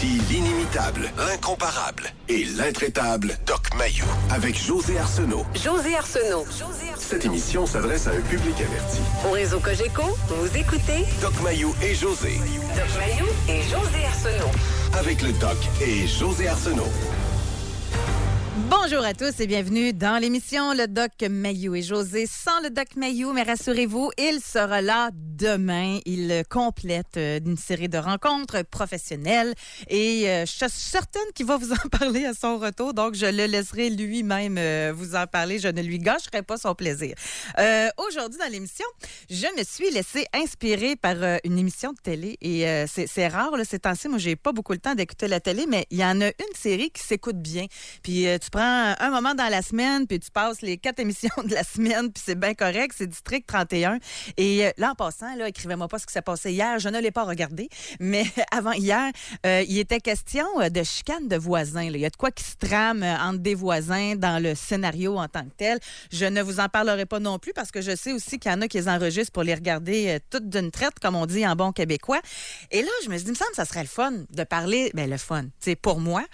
Voici l'inimitable, l'incomparable et l'intraitable Doc Mayou avec José Arsenault. José Arsenault. Cette émission s'adresse à un public averti. Au réseau Cogeco, vous écoutez Doc Mayou et José. Doc Mayou et José Arsenault. Avec le Doc et José Arsenault. Bonjour à tous et bienvenue dans l'émission Le Doc Mayou et José. Sans le Doc Mayou, mais rassurez-vous, il sera là demain. Il complète une série de rencontres professionnelles et je suis certaine qu'il va vous en parler à son retour. Donc, je le laisserai lui-même vous en parler. Je ne lui gâcherai pas son plaisir. Aujourd'hui, dans l'émission, je me suis laissée inspirer par une émission de télé et c'est rare, là, ces temps-ci. Moi, j'ai pas beaucoup le temps d'écouter la télé, mais il y en a une série qui s'écoute bien. Puis, tu prends un moment dans la semaine, puis tu passes les 4 émissions de la semaine, puis c'est bien correct, c'est District 31. Et là, en passant, là, écrivez-moi pas ce qui s'est passé hier, je ne l'ai pas regardé, mais avant hier, il était question de chicane de voisins. Là. Il y a de quoi qui se trame entre des voisins dans le scénario en tant que tel. Je ne vous en parlerai pas non plus parce que je sais aussi qu'il y en a qui les enregistrent pour les regarder toutes d'une traite, comme on dit en bon québécois. Et là, je me suis dit, il me semble que ça serait le fun de parler, le fun, c'est pour moi,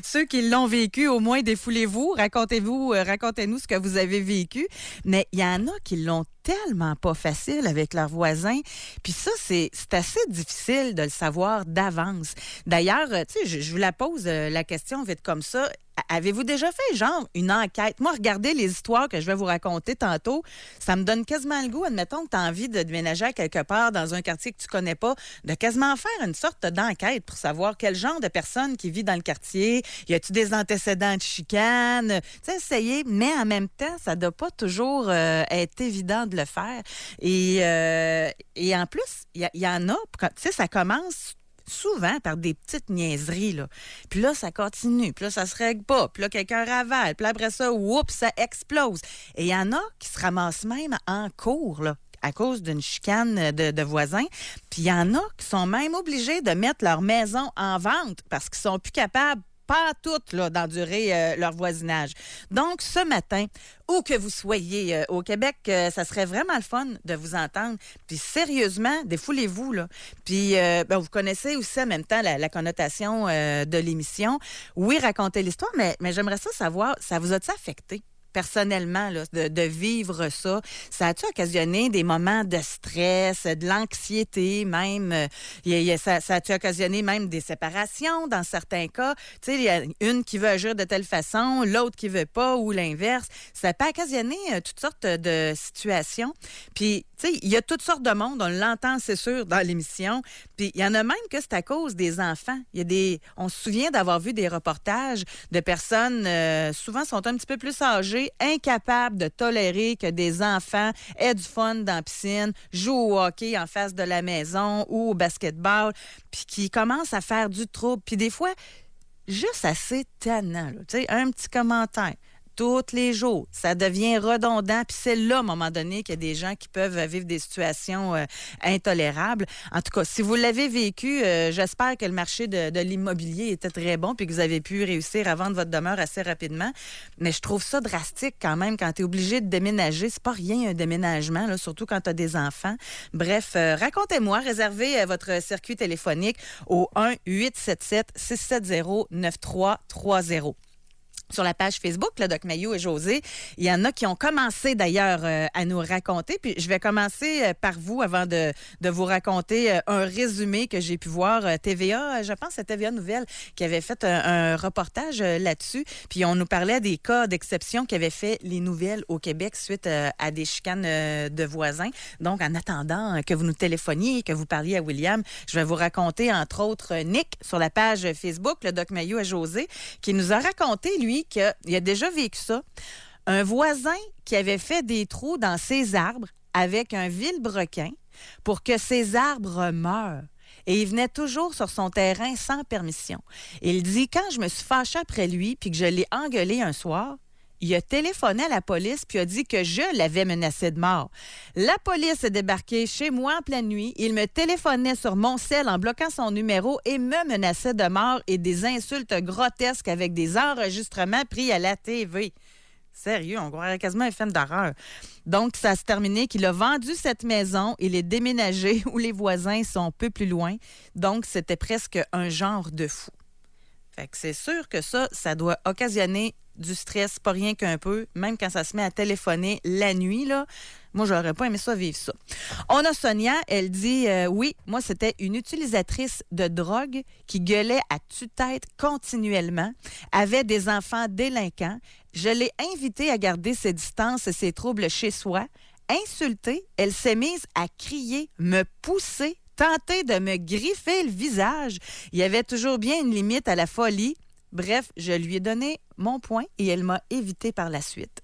ceux qui l'ont vécu, au moins défoulez-vous, racontez-nous ce que vous avez vécu. Mais il y en a qui l'ont tellement pas facile avec leurs voisins. Puis ça, c'est assez difficile de le savoir d'avance. D'ailleurs, tu sais, je vous la pose la question vite comme ça. Avez-vous déjà fait, genre, une enquête? Moi, regardez les histoires que je vais vous raconter tantôt. Ça me donne quasiment le goût, admettons que tu as envie de déménager à quelque part dans un quartier que tu connais pas, de quasiment faire une sorte d'enquête pour savoir quel genre de personne qui vit dans le quartier. Y a-tu des antécédents de chicane? Tu sais, essayez, mais en même temps, ça doit pas toujours être évident de le faire. Et en plus, il y en a, tu sais, ça commence souvent par des petites niaiseries, là. Puis là, ça continue. Puis là, ça se règle pas. Puis là, quelqu'un ravale. Puis là, après ça, oups, ça explose. Et il y en a qui se ramassent même en cours, là, à cause d'une chicane de voisins. Puis il y en a qui sont même obligés de mettre leur maison en vente parce qu'ils sont plus capables pas toutes là, d'endurer leur voisinage. Donc, ce matin, où que vous soyez au Québec, ça serait vraiment le fun de vous entendre. Puis sérieusement, défoulez-vous, là. Puis vous connaissez aussi en même temps la connotation de l'émission. Oui, raconter l'histoire, mais j'aimerais ça savoir, ça vous a-t-il affecté? Personnellement, là, de vivre ça, ça a-tu occasionné des moments de stress, de l'anxiété même? Ça a-tu occasionné même des séparations dans certains cas? Tu sais, il y a une qui veut agir de telle façon, l'autre qui veut pas, ou l'inverse. Ça peut occasionner toutes sortes de situations. Puis, tu sais, il y a toutes sortes de monde, on l'entend, c'est sûr, dans l'émission. Puis, il y en a même que c'est à cause des enfants. On se souvient d'avoir vu des reportages de personnes, souvent sont un petit peu plus âgées, incapables de tolérer que des enfants aient du fun dans la piscine, jouent au hockey en face de la maison ou au basketball, puis qui commencent à faire du trouble. Puis des fois, juste assez tannant, là, tu sais, un petit commentaire. Tous les jours. Ça devient redondant. Puis c'est là, à un moment donné, qu'il y a des gens qui peuvent vivre des situations intolérables. En tout cas, si vous l'avez vécu, j'espère que le marché de l'immobilier était très bon puis que vous avez pu réussir à vendre votre demeure assez rapidement. Mais je trouve ça drastique quand même quand tu es obligé de déménager. C'est pas rien un déménagement, là, surtout quand tu as des enfants. Bref, racontez-moi, réservez votre circuit téléphonique au 1-877-670-9330. Sur la page Facebook, le Doc Mayou et José, il y en a qui ont commencé d'ailleurs à nous raconter. Puis je vais commencer par vous avant de vous raconter un résumé que j'ai pu voir. TVA, je pense que c'est TVA Nouvelle qui avait fait un reportage là-dessus. Puis on nous parlait des cas d'exception qui avaient fait les nouvelles au Québec suite à des chicanes de voisins. Donc en attendant que vous nous téléphoniez, que vous parliez à William, je vais vous raconter entre autres Nick sur la page Facebook, le Doc Mayou et José, qui nous a raconté, lui, qu'il a déjà vécu ça. Un voisin qui avait fait des trous dans ses arbres avec un vilebrequin pour que ses arbres meurent. Et il venait toujours sur son terrain sans permission. Il dit, quand je me suis fâchée après lui puis que je l'ai engueulé un soir, il a téléphoné à la police puis a dit que je l'avais menacé de mort. La police est débarquée chez moi en pleine nuit. Il me téléphonait sur mon cell en bloquant son numéro et me menaçait de mort et des insultes grotesques avec des enregistrements pris à la TV. Sérieux, on croirait quasiment un film d'horreur. Donc, ça s'est terminé qu'il a vendu cette maison, il est déménagé où les voisins sont un peu plus loin. Donc, c'était presque un genre de fou. Fait que c'est sûr que ça doit occasionner du stress, pas rien qu'un peu, même quand ça se met à téléphoner la nuit, là. Moi, j'aurais pas aimé ça vivre ça. On a Sonia, elle dit oui, moi, c'était une utilisatrice de drogue qui gueulait à tue-tête continuellement, avait des enfants délinquants. Je l'ai invitée à garder ses distances et ses troubles chez soi. Insultée, elle s'est mise à crier, me pousser, tenter de me griffer le visage. Il y avait toujours bien une limite à la folie. Bref, je lui ai donné mon point et elle m'a évité par la suite.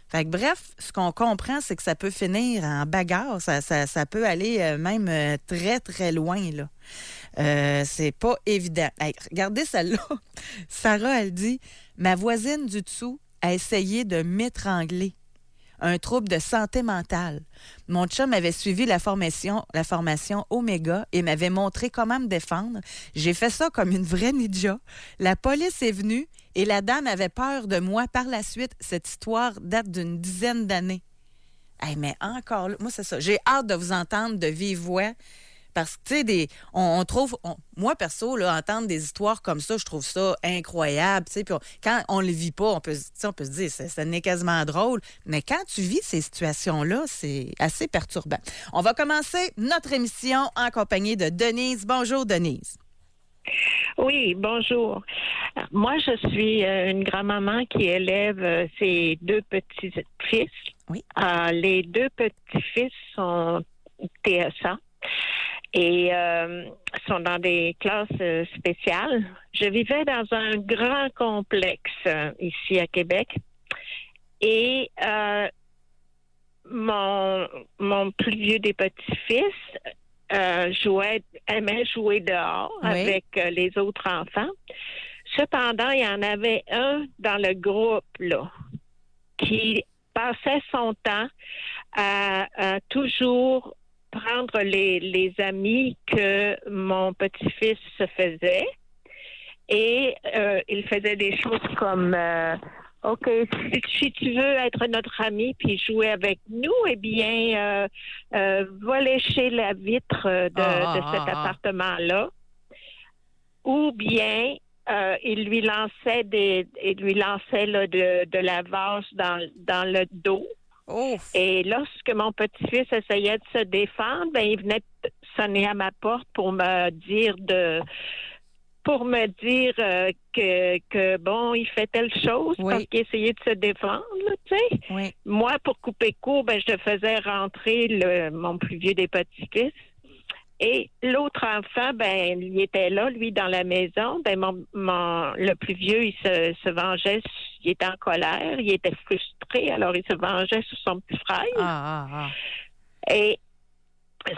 Fait que bref, ce qu'on comprend, c'est que ça peut finir en bagarre. Ça peut aller même très, très loin, là. C'est pas évident. Hey, regardez celle-là. Sarah, elle dit « Ma voisine du dessous a essayé de m'étrangler. Un trouble de santé mentale. Mon chum avait suivi la formation Oméga et m'avait montré comment me défendre. J'ai fait ça comme une vraie ninja. La police est venue et la dame avait peur de moi par la suite. Cette histoire date d'une dizaine d'années. Hey, mais encore là, moi, c'est ça. J'ai hâte de vous entendre de vive voix. Parce que, tu sais, moi, perso, là, entendre des histoires comme ça, je trouve ça incroyable. Puis quand on le vit pas, on peut se dire, ça n'est quasiment drôle. Mais quand tu vis ces situations-là, c'est assez perturbant. On va commencer notre émission en compagnie de Denise. Bonjour, Denise. Oui, bonjour. Moi, je suis une grand-maman qui élève ses deux petits-fils. Oui. Les deux petits-fils sont TSA. Et sont dans des classes spéciales. Je vivais dans un grand complexe ici à Québec. Et mon plus vieux des petits-fils aimait jouer dehors avec les autres enfants. Cependant, il y en avait un dans le groupe là qui passait son temps à toujours prendre les amis que mon petit-fils se faisait et il faisait des choses comme OK, si tu veux être notre ami puis jouer avec nous, eh bien va lécher la vitre de cet appartement-là, ou bien il lui lançait là, de la vase dans le dos. Ouf. Et lorsque mon petit-fils essayait de se défendre, ben il venait sonner à ma porte pour me dire que bon, il fait telle chose parce qu'il essayait de se défendre, tu sais. Oui. Moi, pour couper court, ben je faisais rentrer mon plus vieux des petits-fils. Et l'autre enfant, ben, il était là, lui, dans la maison. Ben, le plus vieux, il se vengeait, il était en colère, il était frustré, alors il se vengeait sur son petit frère. Et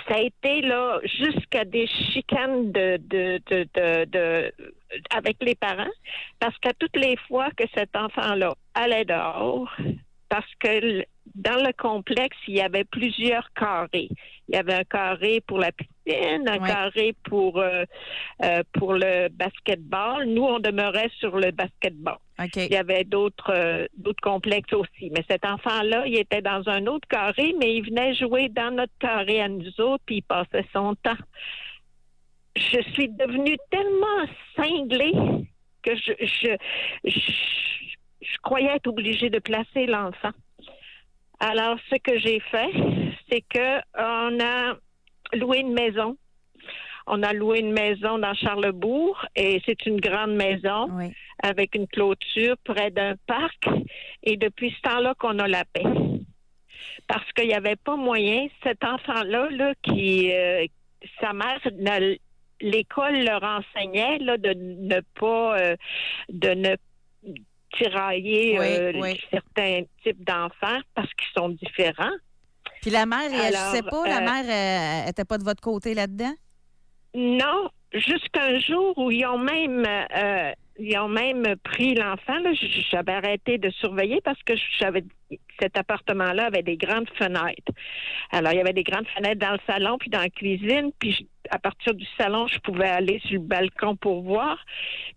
ça a été là jusqu'à des chicanes avec les parents, parce qu'à toutes les fois que cet enfant-là allait dehors, parce que dans le complexe, il y avait plusieurs carrés. Il y avait un carré pour la piscine, un carré pour le basketball. Nous, on demeurait sur le basketball. Okay. Il y avait d'autres complexes aussi. Mais cet enfant-là, il était dans un autre carré, mais il venait jouer dans notre carré à nous autres, puis il passait son temps. Je suis devenue tellement cinglée que je croyais être obligée de placer l'enfant. Alors, ce que j'ai fait, c'est que on a loué une maison. On a loué une maison dans Charlesbourg et c'est une grande maison avec une clôture près d'un parc. Et depuis ce temps-là qu'on a la paix. Parce qu'il n'y avait pas moyen, cet enfant-là, qui sa mère, l'école leur enseignait là, de ne tirailler certains types d'enfants parce qu'ils sont différents. Puis la mère réagissait pas? La mère était pas de votre côté là-dedans? Non, jusqu'un jour où ils ont même pris l'enfant. Là, j'avais arrêté de surveiller parce que cet appartement-là avait des grandes fenêtres. Alors, il y avait des grandes fenêtres dans le salon puis dans la cuisine. Puis à partir du salon, je pouvais aller sur le balcon pour voir.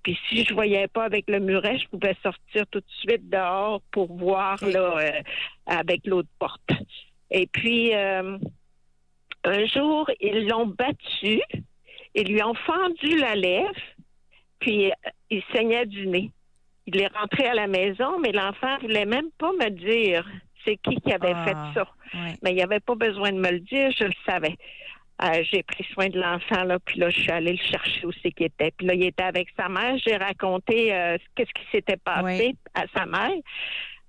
Puis si je voyais pas avec le muret, je pouvais sortir tout de suite dehors pour voir avec l'autre porte. Et puis, un jour, ils l'ont battu. Ils lui ont fendu la lèvre, puis il saignait du nez. Il est rentré à la maison, mais l'enfant voulait même pas me dire c'est qui avait fait ça. Ouais. Mais il n'y avait pas besoin de me le dire, je le savais. J'ai pris soin de l'enfant, là, puis là, je suis allée le chercher où c'est qu'il était. Puis là, il était avec sa mère. J'ai raconté qu'est-ce qui s'était passé à sa mère.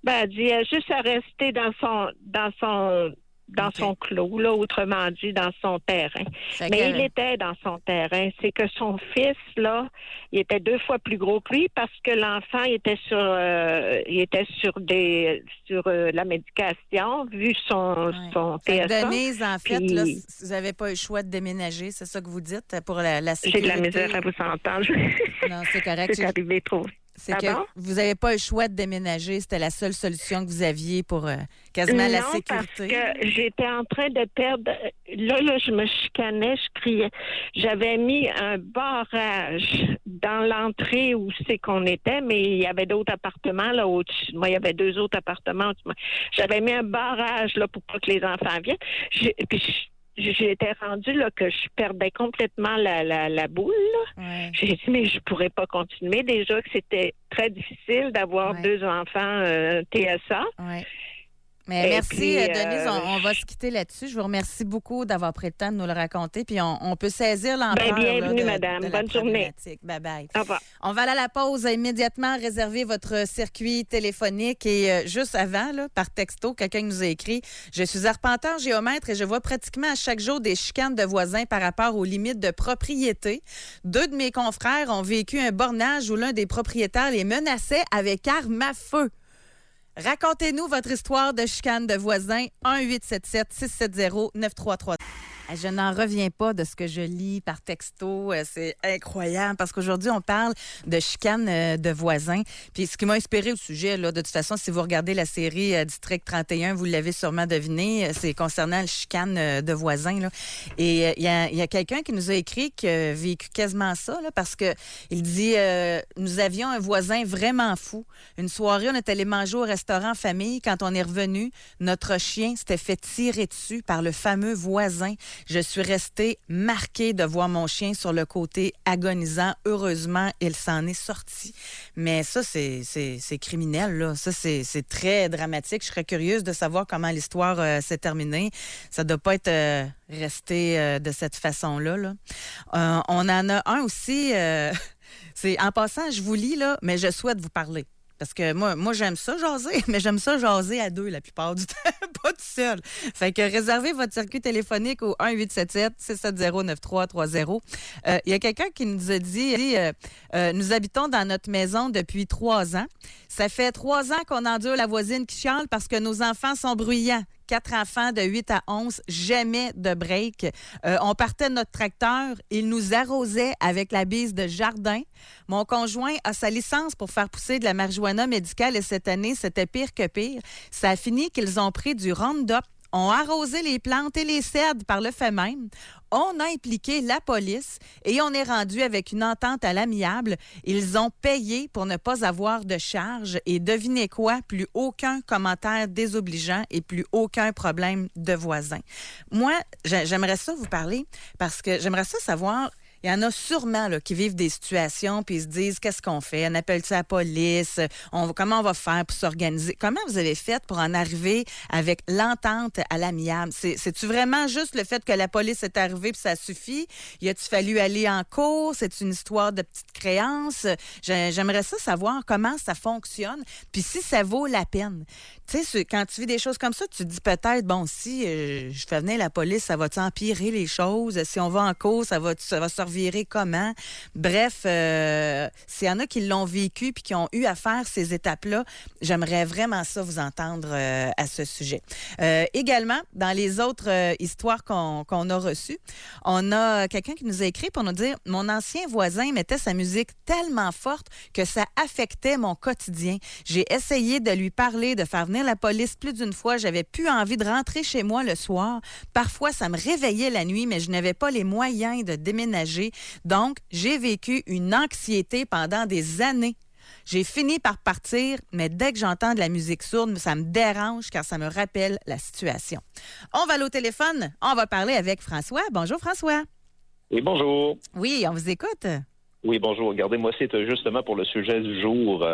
Ben, elle dit juste à rester dans son clos, là, autrement dit, dans son terrain. Mais il était dans son terrain. C'est que son fils, là, il était 2 fois plus gros que lui parce que l'enfant était sur la médication, vu son TSA. Denise, en fait, là, vous n'avez pas eu le choix de déménager, c'est ça que vous dites, pour la sécurité? J'ai de la misère à vous entendre. Non, c'est correct. C'est arrivé trop. C'est que vous n'avez pas eu le choix de déménager. C'était la seule solution que vous aviez pour quasiment la sécurité. Parce que j'étais en train de perdre... Là, je me chicanais, je criais. J'avais mis un barrage dans l'entrée où c'est qu'on était, mais il y avait d'autres appartements là au-dessus. Moi, il y avait 2 autres appartements au-dessus. J'avais mis un barrage là pour pas que les enfants viennent. J'étais rendue là que je perdais complètement la boule. Ouais. J'ai dit, mais je pourrais pas continuer. Déjà que c'était très difficile d'avoir 2 enfants TSA. Ouais. Mais merci, Denise. On va se quitter là-dessus. Je vous remercie beaucoup d'avoir pris le temps de nous le raconter. Puis on peut saisir l'ampleur. Bienvenue, madame. Bonne journée. Bye-bye. Au revoir. On va aller à la pause immédiatement, réserver votre circuit téléphonique. Et juste avant, là, par texto, quelqu'un nous a écrit « Je suis arpenteur géomètre et je vois pratiquement à chaque jour des chicanes de voisins par rapport aux limites de propriété. 2 de mes confrères ont vécu un bornage où l'un des propriétaires les menaçait avec arme à feu. » Racontez-nous votre histoire de chicane de voisins. 1-877-670-9333. Je n'en reviens pas de ce que je lis par texto. C'est incroyable parce qu'aujourd'hui, on parle de chicane de voisins. Puis ce qui m'a inspiré au sujet, là, de toute façon, si vous regardez la série District 31, vous l'avez sûrement deviné, c'est concernant le chicane de voisins. Là. Et il y a quelqu'un qui nous a écrit qui a vécu quasiment ça là, parce que il dit nous avions un voisin vraiment fou. Une soirée, on est allé manger au restaurant en famille. Quand on est revenu, notre chien s'était fait tirer dessus par le fameux voisin. Je suis restée marquée de voir mon chien sur le côté agonisant. Heureusement, il s'en est sorti. Mais ça, c'est criminel, là. Ça, c'est très dramatique. Je serais curieuse de savoir comment l'histoire s'est terminée. Ça ne doit pas être resté de cette façon-là, là. On en a un aussi. C'est en passant, je vous lis, là, mais je souhaite vous parler. Parce que moi, j'aime ça jaser, mais j'aime ça jaser à 2 la plupart du temps, pas tout seul. Fait que réservez votre circuit téléphonique au 1-877-670-9330. Il y a quelqu'un qui nous a dit nous habitons dans notre maison depuis 3 ans. Ça fait 3 ans qu'on endure la voisine qui chiale parce que nos enfants sont bruyants. 4 enfants de 8 à 11, jamais de break. On partait de notre tracteur, il nous arrosait avec la bise de jardin. Mon conjoint a sa licence pour faire pousser de la marijuana médicale et cette année, c'était pire que pire. Ça a fini qu'ils ont pris du Roundup, ont arrosé les plantes et les cèdres par le fait même. On a impliqué la police et on est rendu avec une entente à l'amiable. Ils ont payé pour ne pas avoir de charge et devinez quoi? Plus aucun commentaire désobligeant et plus aucun problème de voisin. Moi, j'aimerais ça vous parler parce que j'aimerais ça savoir... Il y en a sûrement là, qui vivent des situations puis ils se disent qu'est-ce qu'on fait? On appelle-tu la police? Comment on va faire pour s'organiser? Comment vous avez fait pour en arriver avec l'entente à l'amiable? C'est-tu vraiment juste le fait que la police est arrivée puis ça suffit? Y a-tu fallu aller en cours? C'est une histoire de petite créance? J'aimerais ça savoir comment ça fonctionne puis si ça vaut la peine. Tu sais, quand tu vis des choses comme ça, tu te dis peut-être, bon, si je fais venir la police, ça va-tu empirer les choses? Si on va en cours, ça va se revirer viré comment. Bref, s'il y en a qui l'ont vécu puis qui ont eu à faire ces étapes-là, j'aimerais vraiment ça vous entendre à ce sujet. Également, dans les autres histoires qu'on a reçues, on a quelqu'un qui nous a écrit pour nous dire « Mon ancien voisin mettait sa musique tellement forte que ça affectait mon quotidien. J'ai essayé de lui parler, de faire venir la police plus d'une fois. J'avais plus envie de rentrer chez moi le soir. Parfois, ça me réveillait la nuit, mais je n'avais pas les moyens de déménager. Donc, j'ai vécu une anxiété pendant des années. J'ai fini par partir, mais dès que j'entends de la musique sourde, ça me dérange car ça me rappelle la situation. » On va aller au téléphone. On va parler avec François. Bonjour, François. Oui, bonjour. Oui, on vous écoute. Oui, bonjour. Regardez, moi, c'est justement pour le sujet du jour.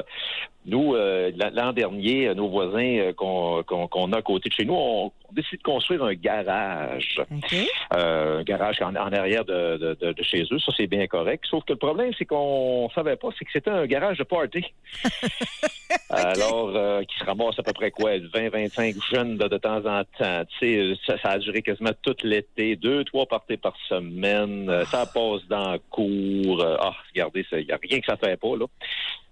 Nous, l'an dernier, nos voisins qu'on a à côté de chez nous, on décide de construire un garage. Okay. Un garage en arrière de chez eux. Ça, c'est bien correct. Sauf que le problème, c'est qu'on savait pas, c'est que c'était un garage de party. Okay. Alors, qui se ramasse à peu près quoi? 20-25 jeunes de temps en temps. Tu sais, ça a duré quasiment tout l'été. 2-3 parties par semaine. Ça passe dans le cours. Regardez, il n'y a rien que ça fait pas, là.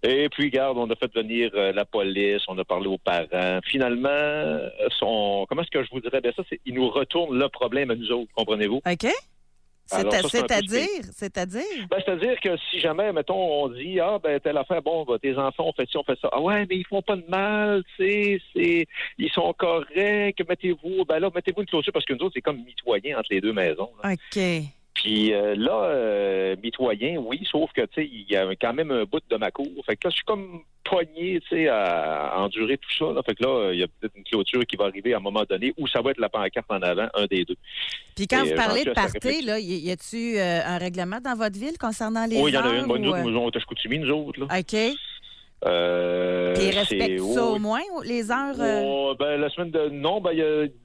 Et puis, regarde, on a fait venir la police, on a parlé aux parents. Finalement, comment est-ce que je vous dirais bien ça? Ils nous retournent le problème à nous autres, comprenez-vous? OK. C'est-à-dire? C'est-à-dire que si jamais, mettons, on dit, telle affaire, tes enfants ont fait ci, on fait ça. Ah ouais, mais ils font pas de mal, tu sais, ils sont corrects, mettez-vous une clôture, parce que nous autres, c'est comme mitoyen entre les deux maisons. Là. OK. Puis mitoyen, oui, sauf que, tu sais, il y a quand même un bout de ma cour. Fait que là, je suis comme pogné, tu sais, à endurer tout ça. Là. Fait que là, il y a peut-être une clôture qui va arriver à un moment donné où ça va être la pancarte en avant, un des deux. Puis quand vous parlez de party, là, y a-tu un règlement dans votre ville concernant les heures? Oui, il y en a une. Nous autres, nous autres, Chicoutimi, nous autres, là. OK. Puis ils respectent ça au moins, les heures? La semaine de... Non,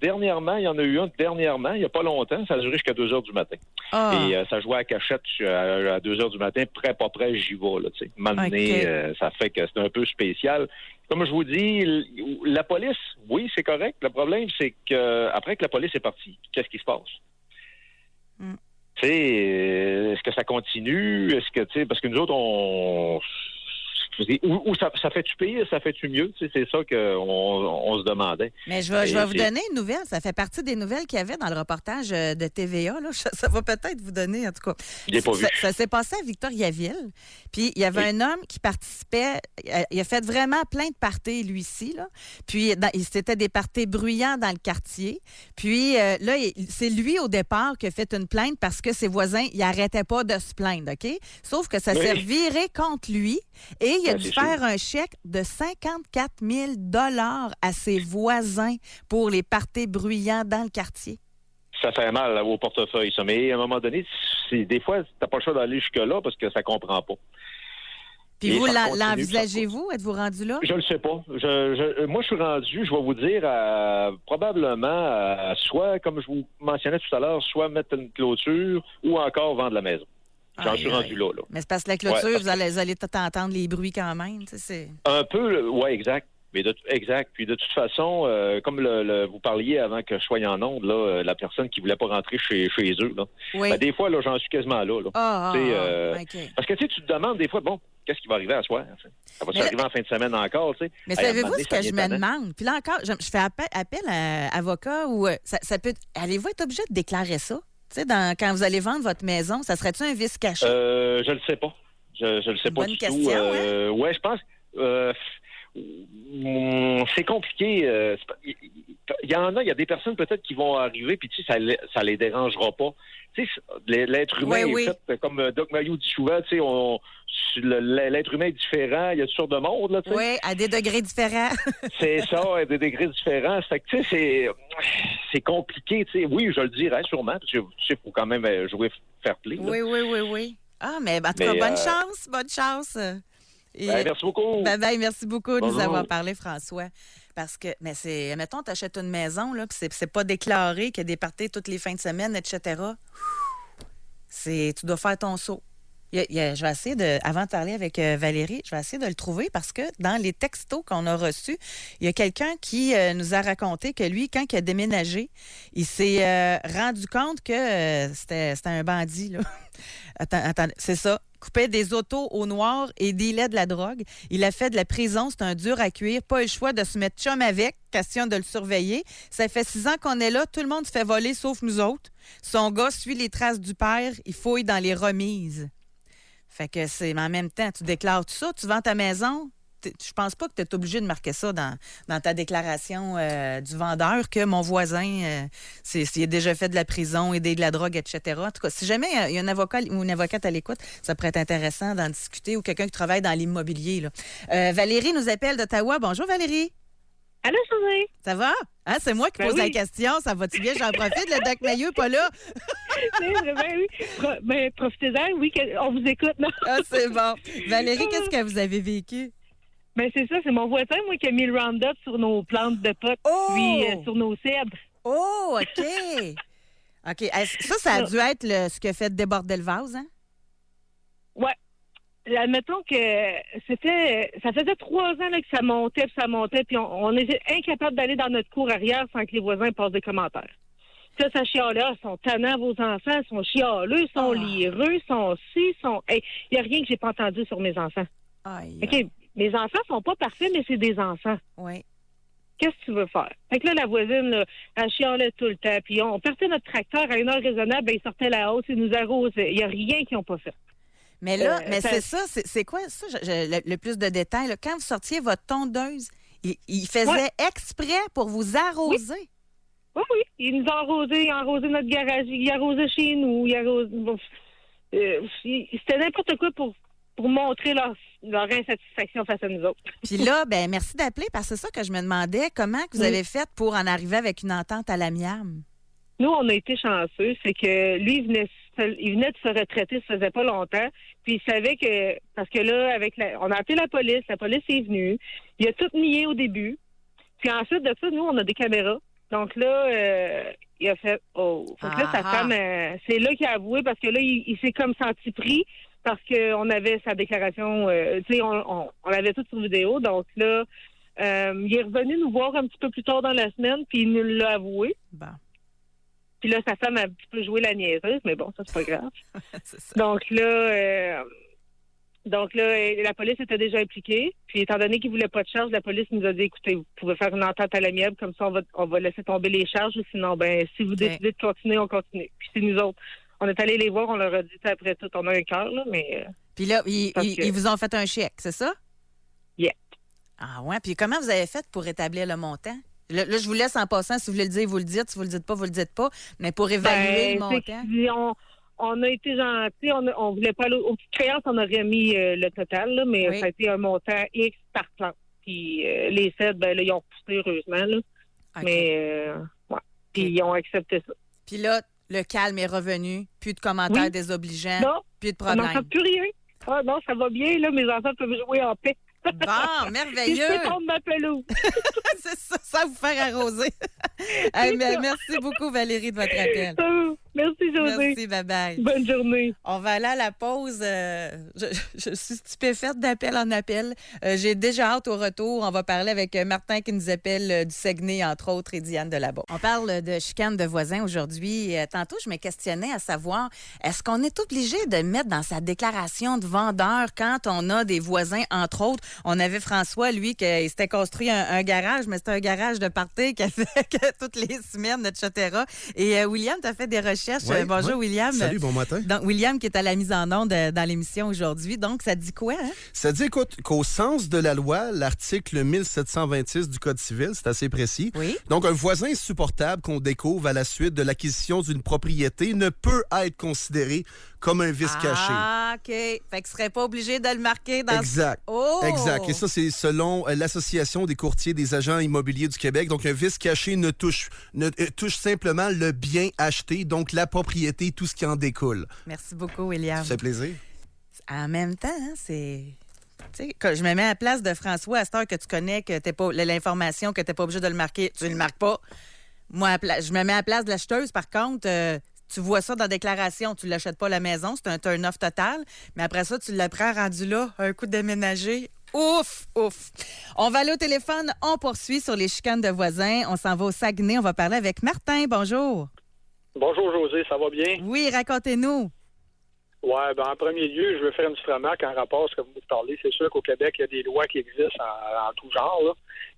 dernièrement, il y en a eu un il n'y a pas longtemps. Ça a duré jusqu'à 2 heures du matin. Et ça jouait à cachette à 2 heures du matin. Prêt, pas prêt, j'y vais, là, tu sais. Okay. Ça fait que c'est un peu spécial. Comme je vous dis, la police, oui, c'est correct. Le problème, c'est que après que la police est partie, qu'est-ce qui se passe? Tu sais, est-ce que ça continue? Est-ce que, tu sais, parce que nous autres, ou ça fait-tu pire, ça fait-tu mieux? C'est ça qu'on se demandait. Mais je vais vous donner une nouvelle. Ça fait partie des nouvelles qu'il y avait dans le reportage de TVA. Là. Ça va peut-être vous donner, en tout cas. Je l'ai pas vu. Ça s'est passé à Victoriaville. Puis il y avait un homme qui participait. Il a fait vraiment plein de parties, lui-ci. Là. Puis c'était des parties bruyants dans le quartier. Puis là, c'est lui, au départ, qui a fait une plainte parce que ses voisins, ils n'arrêtaient pas de se plaindre, OK? Sauf que ça s'est viré contre lui. Et il a dû faire un chèque de 54 000 $ à ses voisins pour les parties bruyants dans le quartier. Ça fait mal là, au portefeuille, ça. Mais à un moment donné, des fois, tu n'as pas le choix d'aller jusque-là parce que ça ne comprend pas. Puis vous, l'envisagez-vous? Êtes-vous rendu là? Je ne le sais pas. Moi, je suis rendu, je vais vous dire, probablement, soit, comme je vous mentionnais tout à l'heure, soit mettre une clôture ou encore vendre la maison. J'en suis rendu là. Mais c'est parce que la clôture, vous allez tout entendre les bruits quand même. C'est... Un peu, oui, exact. Mais exact. Puis de toute façon, comme vous parliez avant que je sois en onde, là, la personne qui voulait pas rentrer chez eux, là, oui. Des fois, là, j'en suis quasiment là. Okay. Parce que tu te demandes des fois, qu'est-ce qui va arriver à soir? Ça va arriver en fin de semaine encore, tu sais. Mais savez-vous ce que je me demande? Puis là encore, je fais appel à avocat ou ça peut... Allez-vous être obligé de déclarer ça? Tu sais, quand vous allez vendre votre maison, ça serait-tu un vice caché? Je le sais pas. Je le sais pas du question, tout. Ouais, je pense... c'est compliqué. Il y en a, il y a des personnes peut-être qui vont arriver, puis tu sais, ça les dérangera pas. Tu sais, l'être humain est fait, comme Doc Mayou dit souvent, tu sais, l'être humain est différent, il y a toutes sortes de monde, là, tu sais. Oui, à des degrés différents. C'est ça, à des degrés différents. Fait que, tu sais, c'est compliqué, tu sais. Oui, je le dirais sûrement, parce que, tu sais, il faut quand même jouer fair play. Là. Oui. Ah, mais en tout cas, bonne chance. Et, merci beaucoup. Merci beaucoup de nous avoir parlé, François. Parce que, mettons, tu achètes une maison, là, puis c'est pas déclaré qu'il y a des parties toutes les fins de semaine, etc. Tu dois faire ton saut. Je vais essayer de, avant de parler avec Valérie, je vais essayer de le trouver parce que dans les textos qu'on a reçus, il y a quelqu'un qui nous a raconté que lui, quand il a déménagé, il s'est rendu compte que c'était un bandit, là. Attends, c'est ça. Coupait des autos au noir et dealait de la drogue. Il a fait de la prison, c'est un dur à cuire. Pas le choix de se mettre chum avec, question de le surveiller. Ça fait 6 ans qu'on est là, tout le monde se fait voler sauf nous autres. Son gars suit les traces du père, il fouille dans les remises. Fait que mais en même temps, tu déclares tout ça, tu vends ta maison. Je pense pas que tu es obligé de marquer ça dans ta déclaration du vendeur que mon voisin il a déjà fait de la prison, aidé de la drogue, etc. En tout cas, si jamais il y a un avocat ou une avocate à l'écoute, ça pourrait être intéressant d'en discuter ou quelqu'un qui travaille dans l'immobilier. Là. Valérie nous appelle d'Ottawa. Bonjour Valérie. Allô, José? Ça va? Ah, c'est moi qui pose la question. Ça va-tu bien? J'en profite. Le Doc Maillot n'est pas là. Oui. Profitez-en. Oui, on vous écoute. Non? Ah, c'est bon. Valérie, qu'est-ce que vous avez vécu? Ben c'est ça, c'est mon voisin, moi, qui a mis le Roundup sur nos plantes de potes, puis sur nos cèdres. Oh, OK. OK. Ça a dû être ce qui a fait déborder le vase, hein? Ouais. Admettons que ça faisait 3 ans là, que ça montait, puis on était incapable d'aller dans notre cour arrière sans que les voisins passent des commentaires. Ça chialait, ils sont tannants, vos enfants, ils sont chialeux, ils sont lireux, ils sont ci, il n'y a rien que j'ai pas entendu sur mes enfants. Aïe. OK. Mes enfants sont pas parfaits, mais c'est des enfants. Oui. Qu'est-ce que tu veux faire? Fait que là, la voisine, là, elle chialait tout le temps. Puis on partait notre tracteur à une heure raisonnable, ben, il sortait la hausse, il nous arrosait. Il n'y a rien qu'ils n'ont pas fait. Mais là, c'est ça, c'est quoi ça, le plus de détails? Là. Quand vous sortiez votre tondeuse, il faisait exprès pour vous arroser? Oui. Il nous a arrosé, il a arrosé notre garage, il arrosait chez nous, c'était n'importe quoi pour montrer leur insatisfaction face à nous autres. Puis là, ben merci d'appeler parce que c'est ça que je me demandais. Comment que vous avez fait pour en arriver avec une entente à l'amiable? Nous, on a été chanceux. C'est que lui, il venait de se retraiter, ça faisait pas longtemps. Puis il savait que... Parce que là, on a appelé la police est venue. Il a tout nié au début. Puis ensuite de ça, nous, on a des caméras. Donc là, il a fait « Oh! » Fait que là, sa femme, c'est là qu'il a avoué parce que là, il s'est comme senti pris. Parce qu'on avait sa déclaration, tu sais, on l'avait tout sur vidéo. Donc là, il est revenu nous voir un petit peu plus tard dans la semaine, puis il nous l'a avoué. Bon. Puis là, sa femme a un petit peu joué la niaiseuse, mais bon, ça, c'est pas grave. C'est ça. Donc là, la police était déjà impliquée. Puis étant donné qu'il voulait pas de charge, la police nous a dit, écoutez, vous pouvez faire une entente à l'amiable, comme ça, on va laisser tomber les charges. Sinon, ben si vous décidez de continuer, on continue. Puis c'est nous autres. On est allé les voir, on leur a dit, après tout, on a un cœur, là, mais... Puis là, ils vous ont fait un chèque, c'est ça? Yeah. Ah ouais, puis comment vous avez fait pour établir le montant? Là, je vous laisse en passant, si vous voulez le dire, vous le dites, si vous le dites pas, vous le dites pas, mais pour évaluer le montant... On a été gentils, on voulait pas aller aux petites créances, on aurait mis le total, là, mais ça a été un montant X par plante. Puis les cèdres, ben là, ils ont repoussé heureusement, là. Okay. Mais, puis ils ont accepté ça. Puis là, le calme est revenu, plus de commentaires désobligeants, plus de problèmes. On n'entend plus rien. Ah non, ça va bien, là, mes enfants peuvent jouer en paix. Bon, merveilleux. Je peux prendre ma pelouse. C'est ça, sans vous faire arroser. Merci beaucoup, Valérie, de votre appel. Merci, José. Merci, bye-bye. Bonne journée. On va aller à la pause. Je suis stupéfaite d'appel en appel. J'ai déjà hâte au retour. On va parler avec Martin qui nous appelle du Saguenay, entre autres, et Diane Delabas. On parle de chicane de voisins aujourd'hui. Tantôt, je me questionnais à savoir, est-ce qu'on est obligé de mettre dans sa déclaration de vendeur quand on a des voisins, entre autres? On avait François, lui, qui s'était construit un garage, mais c'était un garage de party qu'il a fait toutes les semaines, etc. Et William, tu as fait des recherches. Bonjour, William. Salut, bon matin. Donc, William, qui est à la mise en onde dans l'émission aujourd'hui. Donc, ça dit quoi? Hein? Ça dit, écoute, qu'au sens de la loi, l'article 1726 du Code civil, c'est assez précis. Oui. Donc, un voisin insupportable qu'on découvre à la suite de l'acquisition d'une propriété ne peut être considéré comme un vice caché. Ah, OK. Fait que ne serait pas obligé de le marquer dans... Exact. Exact. Et ça, c'est selon l'Association des courtiers des agents immobiliers du Québec. Donc, un vice caché ne touche simplement le bien acheté, donc la propriété, tout ce qui en découle. Merci beaucoup, William. Ça fait plaisir. En même temps, c'est... Tu sais, quand je me mets à la place de François, à cette heure que tu connais, que t'es pas l'information, que tu n'es pas obligé de le marquer, tu ne le marques pas. Moi, je me mets à la place de l'acheteuse, par contre... tu vois ça dans la déclaration, tu ne l'achètes pas à la maison, c'est un turn-off total. Mais après ça, tu le prends rendu là, un coup de déménager. Ouf, ouf. On va aller au téléphone, on poursuit sur les chicanes de voisins. On s'en va au Saguenay, on va parler avec Martin. Bonjour. Bonjour José, ça va bien? Oui, racontez-nous. Ouais, en premier lieu, je veux faire une petite remarque en rapport à ce que vous parlez. C'est sûr qu'au Québec, il y a des lois qui existent en tout genre, là.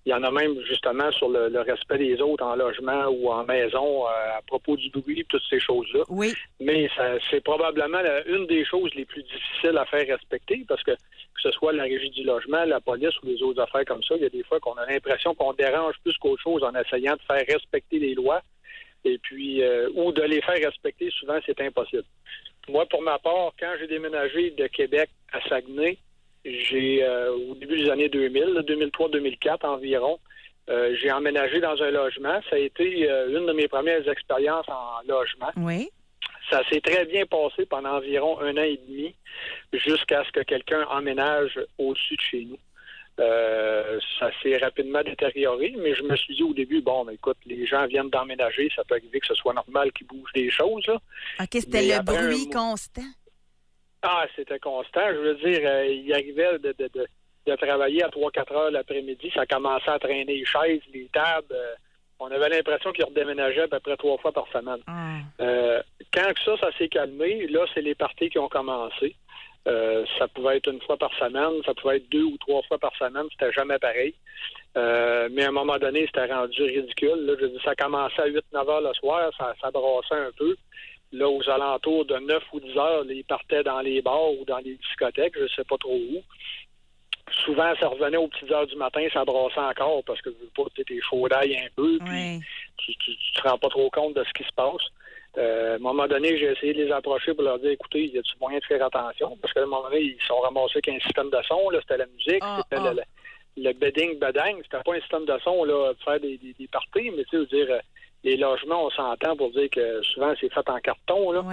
Il y en a même justement sur le respect des autres en logement ou en maison à propos du bruit et toutes ces choses-là. Oui. Mais c'est probablement une des choses les plus difficiles à faire respecter parce que ce soit la régie du logement, la police ou les autres affaires comme ça, il y a des fois qu'on a l'impression qu'on dérange plus qu'autre chose en essayant de faire respecter les lois et puis ou de les faire respecter, souvent c'est impossible. Moi, pour ma part, quand j'ai déménagé de Québec à Saguenay, au début des années 2000, 2003-2004 environ, j'ai emménagé dans un logement. Ça a été une de mes premières expériences en logement. Oui. Ça s'est très bien passé pendant environ 1 an et demi jusqu'à ce que quelqu'un emménage au-dessus de chez nous. Ça s'est rapidement détérioré, mais je me suis dit au début, écoute, les gens viennent d'emménager, ça peut arriver que ce soit normal qu'ils bougent des choses, là. OK, c'était le bruit constant. Ah, c'était constant. Je veux dire, il arrivait de travailler à 3-4 heures l'après-midi, ça commençait à traîner les chaises, les tables. On avait l'impression qu'ils redéménageaient à peu près 3 fois par semaine. Quand ça s'est calmé, là, c'est les parties qui ont commencé. Ça pouvait être 1 fois par semaine, ça pouvait être 2 ou 3 fois par semaine, c'était jamais pareil. Mais à un moment donné, c'était rendu ridicule. Là, je dis, ça commençait à 8-9 heures le soir, ça brassait un peu. Là, aux alentours de 9 ou 10 heures, ils partaient dans les bars ou dans les discothèques, je ne sais pas trop où. Souvent, ça revenait aux petites heures du matin, ça brassait encore parce que t'es chaud d'ail un peu, puis tu te rends pas trop compte de ce qui se passe. À un moment donné, j'ai essayé de les approcher pour leur dire, écoutez, y a-t-il moyen de faire attention? Parce qu'à un moment donné, ils sont ramassés avec un système de son, là, c'était la musique, c'était le bedding-bedang, c'était pas un système de son, là, de faire des parties, mais tu sais, dire, les logements, on s'entend pour dire que souvent, c'est fait en carton, là.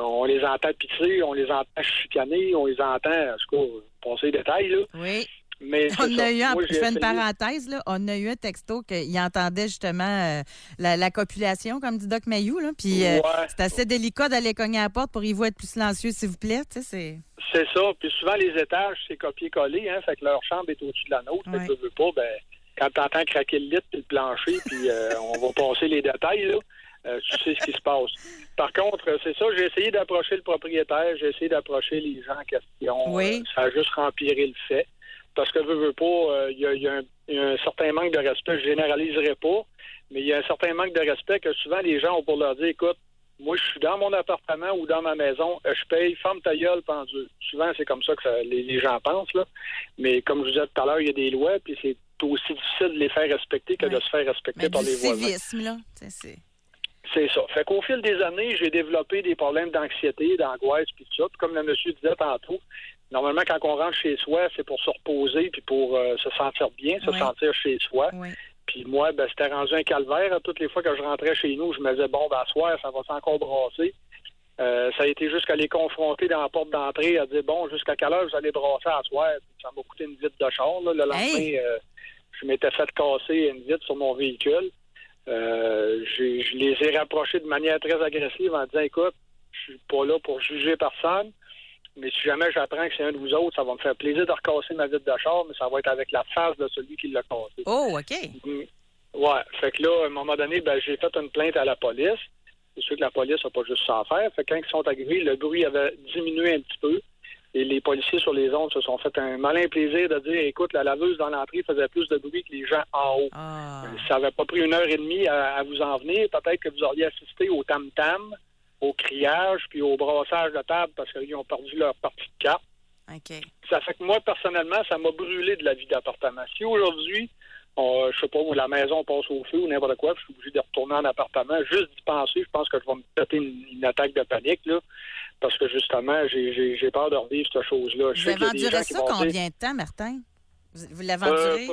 On les entend pitcher, on les entend chicaner, on les entend, en tout cas, passer les détails, là. Oui. Mais on a eu je fais une parenthèse, là, on a eu un texto qu'il entendait justement la copulation, comme dit Doc Mayou, là, puis c'est assez délicat d'aller cogner à la porte pour y voir être plus silencieux, s'il vous plaît, tu sais, c'est ça, puis souvent les étages, c'est copier-coller, hein, fait que leur chambre est au-dessus de la nôtre, fait que tu veux pas, quand t'entends craquer le lit puis le plancher, puis on va passer les détails, là, tu sais ce qui se passe. Par contre, c'est ça, j'ai essayé d'approcher le propriétaire, j'ai essayé d'approcher les gens en question, ça a juste empiré le fait. Parce que veux pas, il y a un certain manque de respect. Je généraliserai pas, mais il y a un certain manque de respect que souvent les gens ont pour leur dire, écoute, moi je suis dans mon appartement ou dans ma maison, je paye, ferme ta gueule, pendu. Souvent c'est comme ça que les gens pensent, là. Mais comme je vous disais tout à l'heure, il y a des lois, puis c'est aussi difficile de les faire respecter que de se faire respecter par les voisins. Civisme, là. C'est ça. Fait qu'au fil des années, j'ai développé des problèmes d'anxiété, d'angoisse, puis tout ça. Puis comme le monsieur disait tantôt, normalement, quand on rentre chez soi, c'est pour se reposer puis pour se sentir bien, se sentir chez soi. Puis moi, c'était rendu un calvaire. Toutes les fois que je rentrais chez nous, je me disais, à soir, ça va encore brasser. Ça a été jusqu'à les confronter dans la porte d'entrée, à dire, jusqu'à quelle heure vous allez brasser à soir? Ça m'a coûté une vitre de char. Là. Le lendemain, je m'étais fait casser une vitre sur mon véhicule. Je les ai rapprochés de manière très agressive en disant, écoute, je suis pas là pour juger personne. Mais si jamais j'apprends que c'est un de vous autres, ça va me faire plaisir de recasser ma vitre de char, mais ça va être avec la face de celui qui l'a cassé. Oh, OK. Ouais. Fait que là, à un moment donné, j'ai fait une plainte à la police. C'est sûr que la police n'a pas juste ça à faire. Fait que quand ils sont arrivés, le bruit avait diminué un petit peu. Et les policiers sur les ondes se sont fait un malin plaisir de dire, écoute, la laveuse dans l'entrée faisait plus de bruit que les gens en haut. Ça n'avait pas pris 1h30 à vous en venir. Peut-être que vous auriez assisté au tam-tam, au criage, puis au brassage de table parce qu'ils ont perdu leur partie de carte. OK. Ça fait que moi, personnellement, ça m'a brûlé de la vie d'appartement. Si aujourd'hui, je sais pas, la maison passe au feu ou n'importe quoi, puis je suis obligé de retourner en appartement, juste d'y penser, je pense que je vais me péter une attaque de panique, là, parce que justement, j'ai peur de revivre cette chose-là. Vous avez enduré ça combien de temps, Martin? Vous l'avez enduré?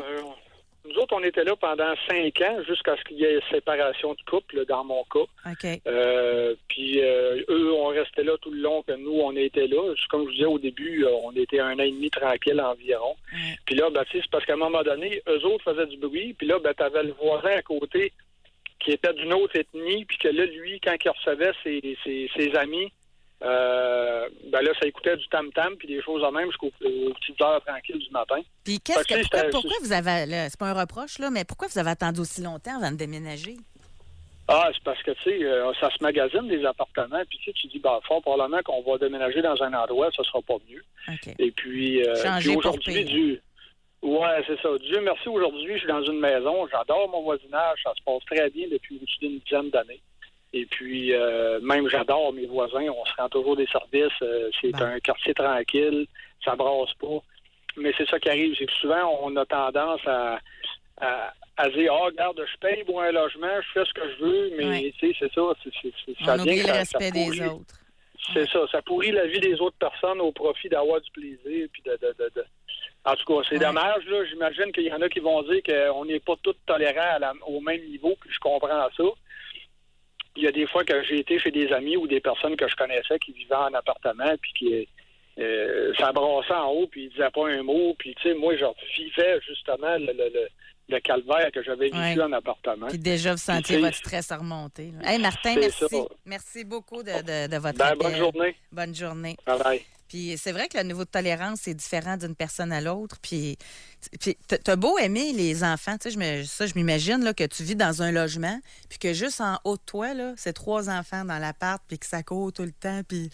Nous autres, on était là pendant 5 ans jusqu'à ce qu'il y ait séparation de couple, dans mon cas. OK. Puis eux, on restait là tout le long que nous, on était là. Comme je vous disais au début, on était 1 an et demi tranquille environ. Puis là, c'est parce qu'à un moment donné, eux autres faisaient du bruit. Puis là, t'avais le voisin à côté qui était d'une autre ethnie, puis que là, lui, quand il recevait ses amis, ben là, ça écoutait du tam-tam, puis des choses en même jusqu'aux petites heures tranquilles du matin. Puis pourquoi vous avez, là, c'est pas un reproche, là, mais pourquoi vous avez attendu aussi longtemps avant de déménager? Ah, c'est parce que, tu sais, ça se magasine des appartements, puis tu dis, ben, fort probablement qu'on va déménager dans un endroit, ça sera pas mieux. Okay. Et puis, aujourd'hui, ouais, c'est ça. Dieu merci, aujourd'hui, je suis dans une maison, j'adore mon voisinage, ça se passe très bien depuis au-dessus d'une dizaine d'années. Et puis, même j'adore mes voisins, on se rend toujours des services, c'est un quartier tranquille, ça brasse pas. Mais c'est ça qui arrive, c'est que souvent, on a tendance à dire, regarde, je paye pour un logement, je fais ce que je veux, mais tu sais, c'est ça. On oublie le respect des autres. C'est ça, ça pourrit la vie des autres personnes au profit d'avoir du plaisir, puis En tout cas, c'est dommage, là. J'imagine qu'il y en a qui vont dire qu'on n'est pas tous tolérants au même niveau, puis je comprends ça. Il y a des fois que j'ai été chez des amis ou des personnes que je connaissais qui vivaient en appartement, puis qui ça brassait en haut, puis ils disaient pas un mot. Puis, tu sais, moi, je vivais justement le calvaire que j'avais vécu en appartement. Puis déjà, vous sentiez votre stress à remonter. Hey, Martin, merci. Ça. Merci beaucoup de votre appel. Bonne journée. Bonne journée. Bye. Puis c'est vrai que le niveau de tolérance est différent d'une personne à l'autre. Puis t'as beau aimer les enfants, tu sais, je m'imagine là, que tu vis dans un logement, puis que juste en haut de toi, là, c'est 3 enfants dans l'appart, puis que ça court tout le temps, puis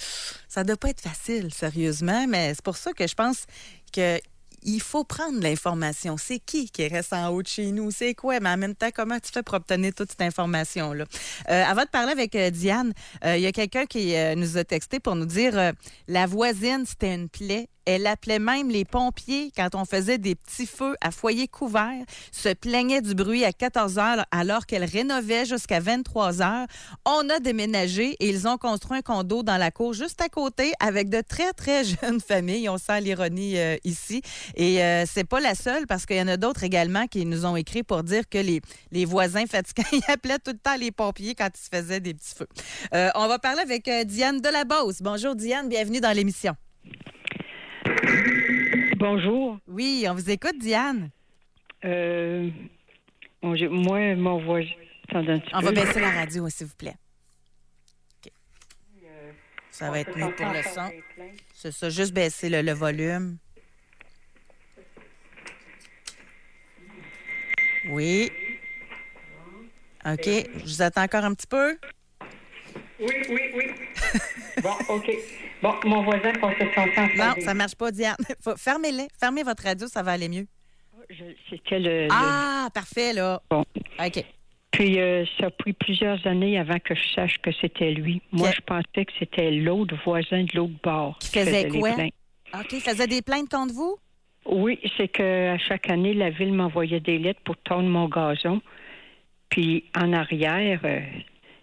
ça doit pas être facile, sérieusement. Mais c'est pour ça que je pense que il faut prendre l'information. C'est qui reste en haut de chez nous? C'est quoi? Mais en même temps, comment tu fais pour obtenir toute cette information-là? Avant de parler avec Diane, il y a quelqu'un qui nous a texté pour nous dire la voisine, c'était une plaie. Elle appelait même les pompiers quand on faisait des petits feux à foyer couvert, se plaignait du bruit à 14 heures alors qu'elle rénovait jusqu'à 23 heures. On a déménagé et ils ont construit un condo dans la cour juste à côté avec de très, très jeunes familles. On sent l'ironie ici. Et c'est pas la seule parce qu'il y en a d'autres également qui nous ont écrit pour dire que les voisins fatigants, ils appelaient tout le temps les pompiers quand ils se faisaient des petits feux. On va parler avec Diane Delabosse. Bonjour Diane, bienvenue dans l'émission. Bonjour. Oui, on vous écoute, Diane. Moi, mon voisin... On va baisser la radio, s'il vous plaît. Okay. Ça va être mieux pour le son. C'est ça, juste baisser le volume. Oui. OK. Je vous attends encore un petit peu. Oui. Bon, OK. Bon, mon voisin passait son temps. Non, ça ne marche pas, Diane. Fermez-les. Fermez votre radio, ça va aller mieux. C'était parfait, là. Bon. OK. Puis, ça a pris plusieurs années avant que je sache que c'était lui. Moi, je pensais que c'était l'autre voisin de l'autre bord. Qui faisait quoi? OK, il faisait des plaintes contre vous? Oui, c'est qu'à chaque année, la ville m'envoyait des lettres pour tondre mon gazon. Puis, en arrière...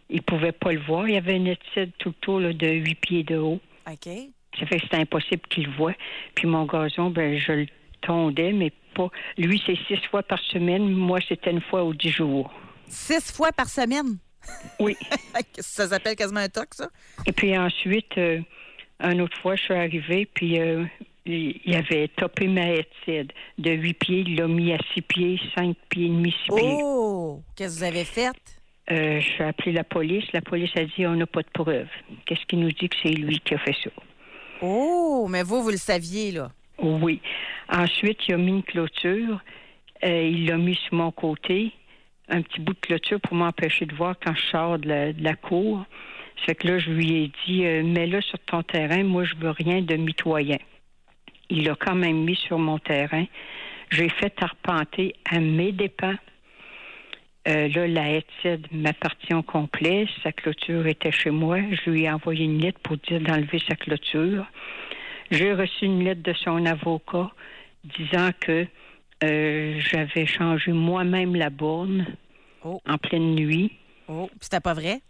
il ne pouvait pas le voir. Il y avait une étude tout le tour là, de 8 pieds de haut. OK. Ça fait que c'était impossible qu'il le voie. Puis mon gazon, je le tondais, mais pas... Lui, c'est 6 fois par semaine. Moi, c'était une fois aux 10 jours. 6 fois par semaine? Oui. Ça s'appelle quasiment un toc, ça? Et puis ensuite, une autre fois, je suis arrivée, puis il avait topé ma étude. De 8 pieds, il l'a mis à 6 pieds, 5 pieds et demi, 6 pieds. Oh! Qu'est-ce que vous avez fait? Je suis appelé la police. La police a dit on n'a pas de preuves. Qu'est-ce qui nous dit que c'est lui qui a fait ça? Oh, mais vous le saviez, là. Oui. Ensuite, il a mis une clôture. Il l'a mis sur mon côté. Un petit bout de clôture pour m'empêcher de voir quand je sors de la cour. Ça fait que là, je lui ai dit mets-le sur ton terrain. Moi, je veux rien de mitoyen. Il l'a quand même mis sur mon terrain. J'ai fait arpenter à mes dépens. Là, la Étude m'appartient au complet. Sa clôture était chez moi. Je lui ai envoyé une lettre pour dire d'enlever sa clôture. J'ai reçu une lettre de son avocat disant que j'avais changé moi-même la borne en pleine nuit. Oh, c'était pas vrai?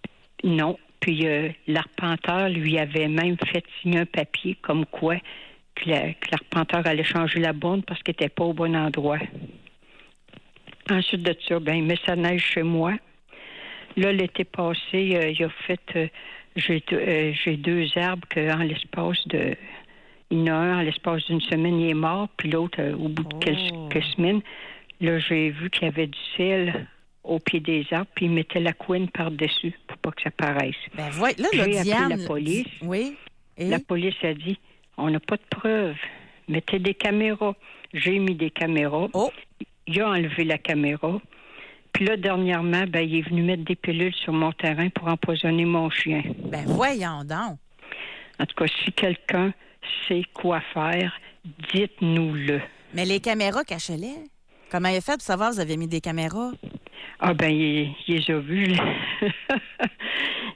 Non. Puis l'arpenteur lui avait même fait signer un papier comme quoi que l'arpenteur allait changer la borne parce qu'elle n'était pas au bon endroit. Ensuite de ça, il met sa neige chez moi. Là, l'été passé, il a fait... j'ai 2 arbres qu'en l'espace de... Il y en a un, en l'espace d'une semaine, il est mort, puis l'autre, au bout de quelques semaines. Là, j'ai vu qu'il y avait du sel au pied des arbres, puis ils mettaient la couenne par-dessus pour pas que ça paraisse. Ben, là, J'ai Diane... appelé la police. Oui. Et? La police a dit, on n'a pas de preuves. Mettez des caméras. J'ai mis des caméras. Oh. Il a enlevé la caméra. Puis là, dernièrement, il est venu mettre des pilules sur mon terrain pour empoisonner mon chien. Ben, voyons donc. En tout cas, si quelqu'un sait quoi faire, dites-nous-le. Mais les caméras cachaient-les. Comment il a fait pour savoir que vous avez mis des caméras? Ah, il les a vus.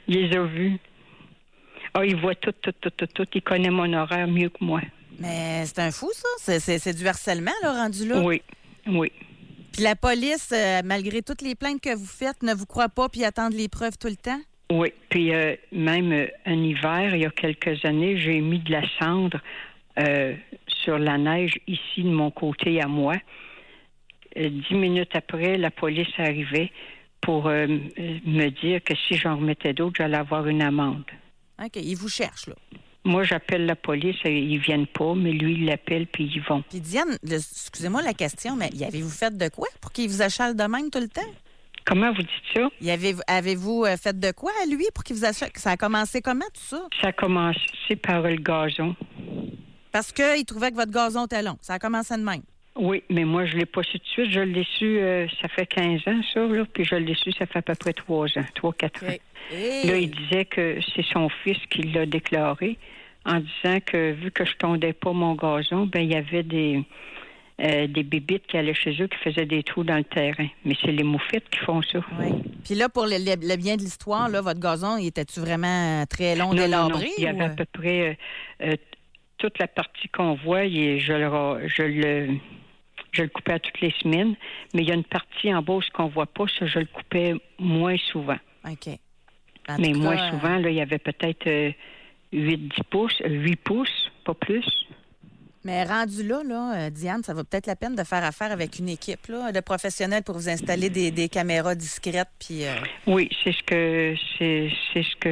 Il les a vus. Ah, il voit tout. Il connaît mon horaire mieux que moi. Mais c'est un fou, ça. C'est du harcèlement, là, rendu là. Oui. Puis la police, malgré toutes les plaintes que vous faites, ne vous croit pas puis attendent les preuves tout le temps? Oui. Puis même un hiver, il y a quelques années, j'ai mis de la cendre sur la neige ici de mon côté à moi. 10 minutes après, la police arrivait pour me dire que si j'en remettais d'autres, j'allais avoir une amende. OK, ils vous cherchent, là. Moi, j'appelle la police, ils viennent pas, mais lui, il l'appelle, puis ils vont. Puis Diane, excusez-moi la question, mais y avez-vous fait de quoi pour qu'il vous achale de même tout le temps? Comment vous dites ça? Avez-vous fait de quoi à lui pour qu'il vous achale? Ça a commencé comment, tout ça? Ça a commencé par le gazon. Parce qu'il trouvait que votre gazon était long. Ça a commencé de même. Oui, mais moi, je ne l'ai pas su tout de suite. Je l'ai su, ça fait 15 ans, ça, là, puis je l'ai su, ça fait à peu près 3 ans, 3-4 ans. Hey. Là, il disait que c'est son fils qui l'a déclaré en disant que, vu que je tondais pas mon gazon, il y avait des bébites qui allaient chez eux qui faisaient des trous dans le terrain. Mais c'est les moufettes qui font ça. Oui. Puis là, pour le bien de l'histoire, là, votre gazon, il était-tu vraiment très long, délabré? Non. Il y avait à peu près toute la partie qu'on voit, je le coupais à toutes les semaines, mais il y a une partie en bas qu'on ne voit pas, ça, je le coupais moins souvent. OK. Mais moins souvent, là, il y avait peut-être 8 pouces, pas plus. Mais rendu là, Diane, ça vaut peut-être la peine de faire affaire avec une équipe là, de professionnels pour vous installer des caméras discrètes. Puis, Oui, c'est ce que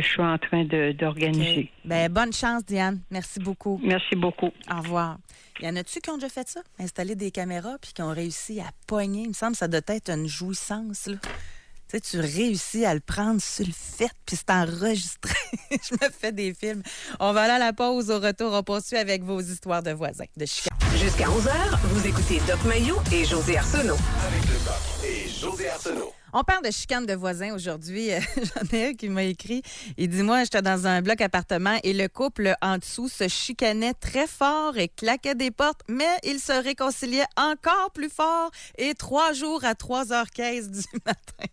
je suis en train d'organiser. Okay. Ben, bonne chance, Diane. Merci beaucoup. Merci beaucoup. Au revoir. Y en a-tu qui ont déjà fait ça? Installer des caméras puis qui ont réussi à pogner? Il me semble que ça doit être une jouissance, là. Tu sais, tu réussis à le prendre sur le fait, puis c'est enregistré. Je me fais des films. On va aller à la pause. Au retour, on poursuit avec vos histoires de voisins de Chicago. Jusqu'à 11h, vous écoutez Doc Mayou et José Arsenault. Avec le Doc et José Arsenault. On parle de chicane de voisins aujourd'hui. J'en ai un qui m'a écrit. Il dit, moi, j'étais dans un bloc appartement et le couple en dessous se chicanait très fort et claquait des portes, mais ils se réconciliaient encore plus fort et 3 jours à 3h15 du matin.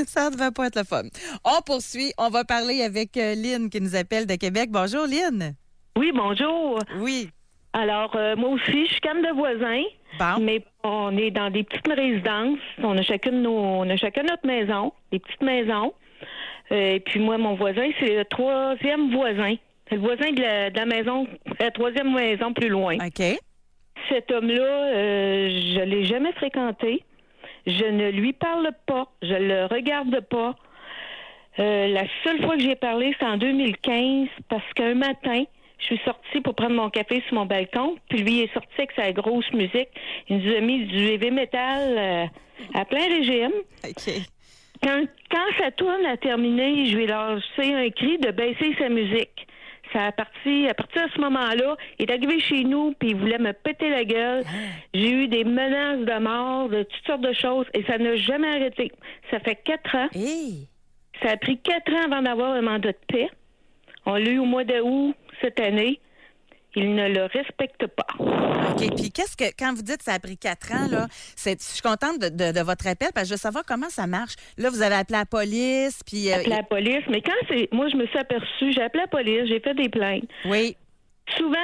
Ça ne devait pas être le fun. On poursuit. On va parler avec Lynn qui nous appelle de Québec. Bonjour, Lynn. Oui, bonjour. Oui. Alors, moi aussi, je suis chicane de voisins. Bon. Mais on est dans des petites résidences. On a chacun notre maison, des petites maisons. Et puis moi, mon voisin, c'est le 3e voisin. C'est le voisin de la maison, la 3e maison plus loin. OK. Cet homme-là, je l'ai jamais fréquenté. Je ne lui parle pas. Je le regarde pas. La seule fois que j'ai parlé, c'est en 2015, parce qu'un matin, je suis sortie pour prendre mon café sur mon balcon, puis lui, il est sorti avec sa grosse musique. Il nous a mis du heavy metal à plein régime. OK. Quand sa tourne a terminé, je lui ai lancé un cri de baisser sa musique. À partir de ce moment-là, il est arrivé chez nous, puis il voulait me péter la gueule. J'ai eu des menaces de mort, de toutes sortes de choses, et ça n'a jamais arrêté. Ça fait 4 ans. Hey. Ça a pris 4 ans avant d'avoir un mandat de paix. On l'a eu au mois d'août cette année. Il ne le respecte pas. OK. Puis quand vous dites que ça a pris 4 ans, là, je suis contente de votre appel parce que je veux savoir comment ça marche. Là, vous avez appelé la police, puis... Appelé la police, mais moi, je me suis aperçue, j'ai appelé la police, j'ai fait des plaintes. Oui. Souvent,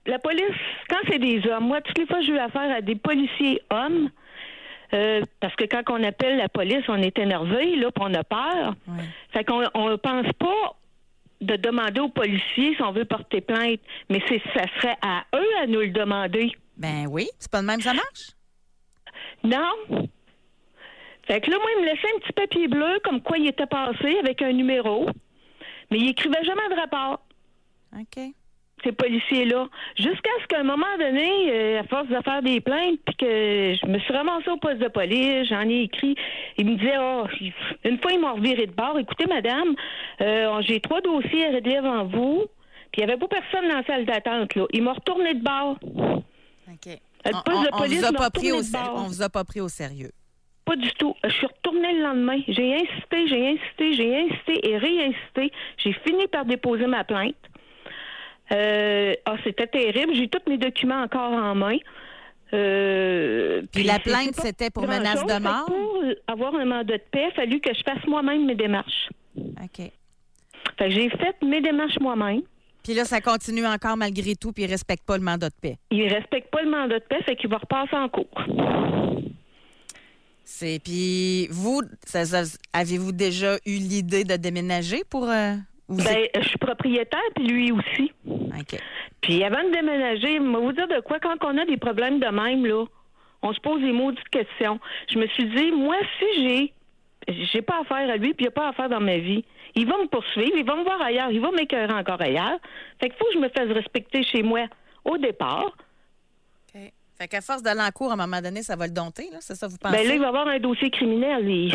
la police, quand c'est des hommes, moi, toutes les fois, j'ai eu affaire à des policiers hommes, parce que quand on appelle la police, on est énervé, là, puis on a peur. Oui. Fait qu'on ne pense pas de demander aux policiers si on veut porter plainte, mais ça serait à eux à nous le demander. Ben oui, c'est pas de même que ça marche? Non. Fait que là, moi, il me laissait un petit papier bleu comme quoi il était passé avec un numéro, mais il écrivait jamais de rapport. OK. ces policiers-là. Jusqu'à ce qu'à un moment donné, à force de faire des plaintes, puis que je me suis ramassée au poste de police, j'en ai écrit. Ils me disaient, une fois, ils m'ont reviré de bord. Écoutez, madame, j'ai 3 dossiers à régler avant vous. Puis il n'y avait pas personne dans la salle d'attente, là. Ils m'ont retourné de bord. OK. Le poste de police on m'a retourné de bord. on vous a pas pris au sérieux. Pas du tout. Je suis retournée le lendemain. J'ai insisté et réinsisté. J'ai fini par déposer ma plainte. C'était terrible. J'ai tous mes documents encore en main. Puis la plainte, c'était pour menace de mort? Pour avoir un mandat de paix, il a fallu que je fasse moi-même mes démarches. OK. Fait que j'ai fait mes démarches moi-même. Puis là, ça continue encore malgré tout, puis ils ne respectent pas le mandat de paix. Ils ne respectent pas le mandat de paix, fait qu'il va repasser en cours. Puis vous, avez-vous déjà eu l'idée de déménager pour... je suis propriétaire, puis lui aussi. OK. Puis avant de déménager, je vais vous dire de quoi, quand on a des problèmes de même, là, on se pose des maudites questions. Je me suis dit, moi, si j'ai pas affaire à lui, puis il n'y a pas affaire dans ma vie, il va me poursuivre, il va me voir ailleurs, il va m'écœurer encore ailleurs. Fait qu'il faut que je me fasse respecter chez moi au départ. OK. Fait qu'à force d'aller en cours, à un moment donné, ça va le dompter, là? C'est ça, vous pensez? Ben là, il va avoir un dossier criminel, lui.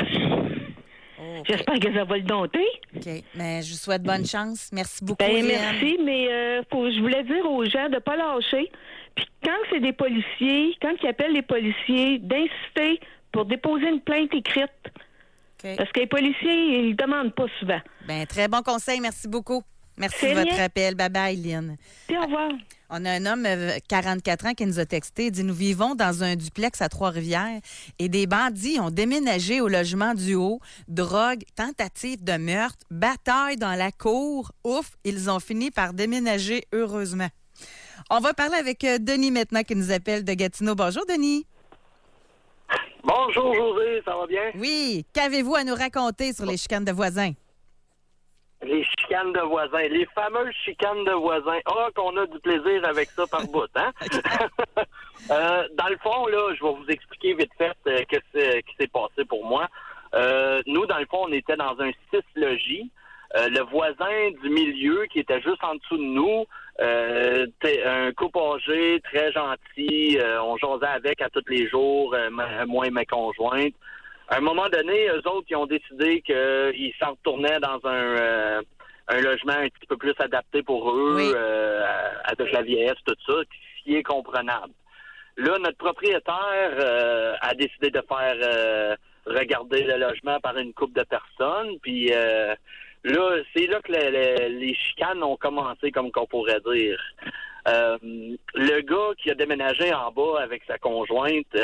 Okay. J'espère que ça va le dompter. OK. Mais je vous souhaite bonne chance. Merci beaucoup, merci, mais je voulais dire aux gens de ne pas lâcher. Puis quand c'est des policiers, quand ils appellent les policiers, d'insister pour déposer une plainte écrite. Okay. Parce que les policiers, ils ne demandent pas souvent. Bien, très bon conseil. Merci beaucoup. Merci de votre appel. Bye-bye, Lynn. Puis au revoir. On a un homme, 44 ans, qui nous a texté. Il dit, nous vivons dans un duplex à Trois-Rivières et des bandits ont déménagé au logement du haut. Drogue, tentative de meurtre, bataille dans la cour. Ouf, ils ont fini par déménager heureusement. On va parler avec Denis maintenant qui nous appelle de Gatineau. Bonjour, Denis. Bonjour, José. Ça va bien? Oui. Qu'avez-vous à nous raconter sur les chicanes de voisins? Les chicanes de voisins, les fameuses chicanes de voisins. Qu'on a du plaisir avec ça par bout, hein? Dans le fond, là, je vais vous expliquer vite fait ce qui s'est passé pour moi. Nous, dans le fond, on était dans un 6 logis. Le voisin du milieu, qui était juste en dessous de nous, un couple âgé, très gentil, on jasait avec à tous les jours, moi et mes conjointes. À un moment donné, eux autres, ils ont décidé qu'ils s'en retournaient dans un logement un petit peu plus adapté pour eux, oui. Avec la vieillesse, tout ça, qui est comprenable. Là, notre propriétaire a décidé de faire regarder le logement par une couple de personnes, puis là, c'est là que les chicanes ont commencé, comme qu'on pourrait dire. Le gars qui a déménagé en bas avec sa conjointe...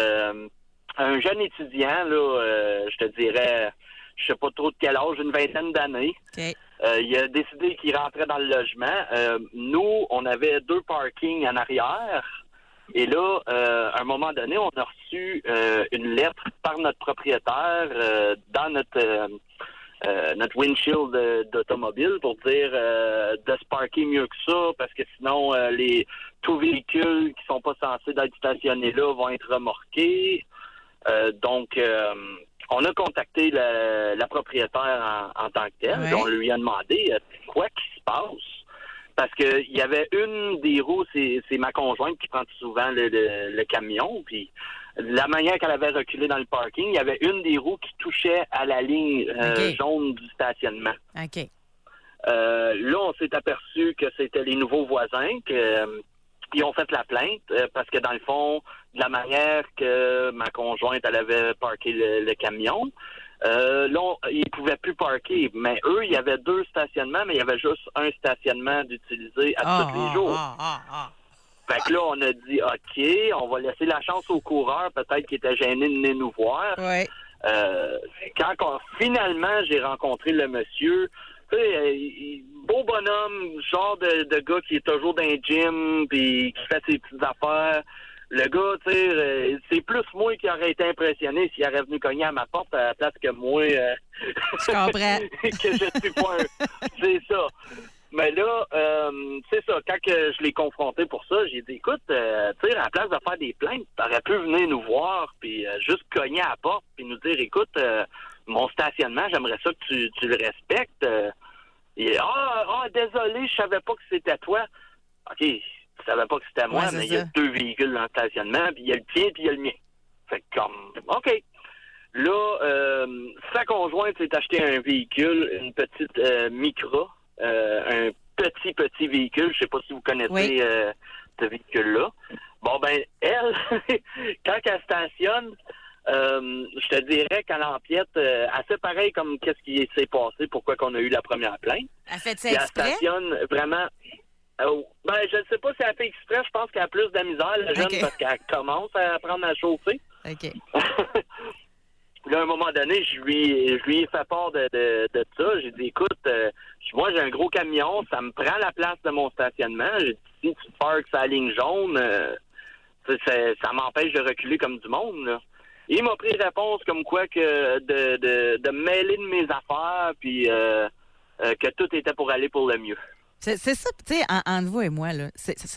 un jeune étudiant, là, je te dirais, je sais pas trop de quel âge, une vingtaine d'années. Okay. Il a décidé qu'il rentrait dans le logement. Nous, on avait 2 parkings en arrière. Et là, à un moment donné, on a reçu une lettre par notre propriétaire dans notre windshield d'automobile pour dire de se parker mieux que ça, parce que sinon, tous véhicules qui sont pas censés d'être stationnés là vont être remorqués. Donc, on a contacté la propriétaire en tant que telle. Ouais. On lui a demandé quoi qui se passe. Parce que il y avait une des roues, c'est ma conjointe qui prend souvent le camion. Puis la manière qu'elle avait reculé dans le parking, il y avait une des roues qui touchait à la ligne jaune du stationnement. OK. Là, on s'est aperçu que c'était les nouveaux voisins ils ont fait la plainte parce que dans le fond, de la manière que ma conjointe elle avait parké le camion, là, ils pouvaient plus parker. Mais eux, il y avait 2 stationnements, mais il y avait juste un stationnement d'utiliser à tous les jours. Fait que là, on a dit, OK, on va laisser la chance aux coureurs, peut-être qu'ils étaient gênés de venir nous voir. Ouais. Finalement, j'ai rencontré le monsieur, beau bonhomme, genre de gars qui est toujours dans le gym puis qui fait ses petites affaires. Le gars, tu sais, c'est plus moi qui aurais été impressionné s'il aurait venu cogner à ma porte à la place que moi. Je comprends. Que je suis pas c'est ça. Mais là, c'est ça, quand que je l'ai confronté pour ça, j'ai dit, écoute, tu sais, à la place de faire des plaintes, t'aurais pu venir nous voir puis juste cogner à la porte puis nous dire, écoute, mon stationnement, j'aimerais ça que tu le respectes. Désolé, je savais pas que c'était toi. OK, tu savais pas que c'était moi, mais il y a 2 véhicules dans le stationnement, puis il y a le tien, puis il y a le mien. Fait que comme, OK. Là, sa conjointe s'est acheté un véhicule, une petite Micra, un petit véhicule. Je sais pas si vous connaissez ce véhicule-là. Bon, ben, elle, quand elle stationne, je te dirais qu'elle empiète assez pareil comme qu'est-ce qui s'est passé, pourquoi qu'on a eu la première plainte. Elle fait ça exprès? Elle stationne vraiment... ben, je ne sais pas si elle fait exprès. Je pense qu'elle a plus de la misère, la jeune, parce qu'elle commence à apprendre à chauffer. OK. Là, à un moment donné, je lui ai fait part de ça. J'ai dit, écoute, moi, j'ai un gros camion, ça me prend la place de mon stationnement. J'ai dit, si tu parques sa ligne jaune, ça m'empêche de reculer comme du monde, là. Il m'a pris réponse comme quoi que de me mêler de mes affaires, puis que tout était pour aller pour le mieux. C'est ça, tu sais, entre vous et moi, là,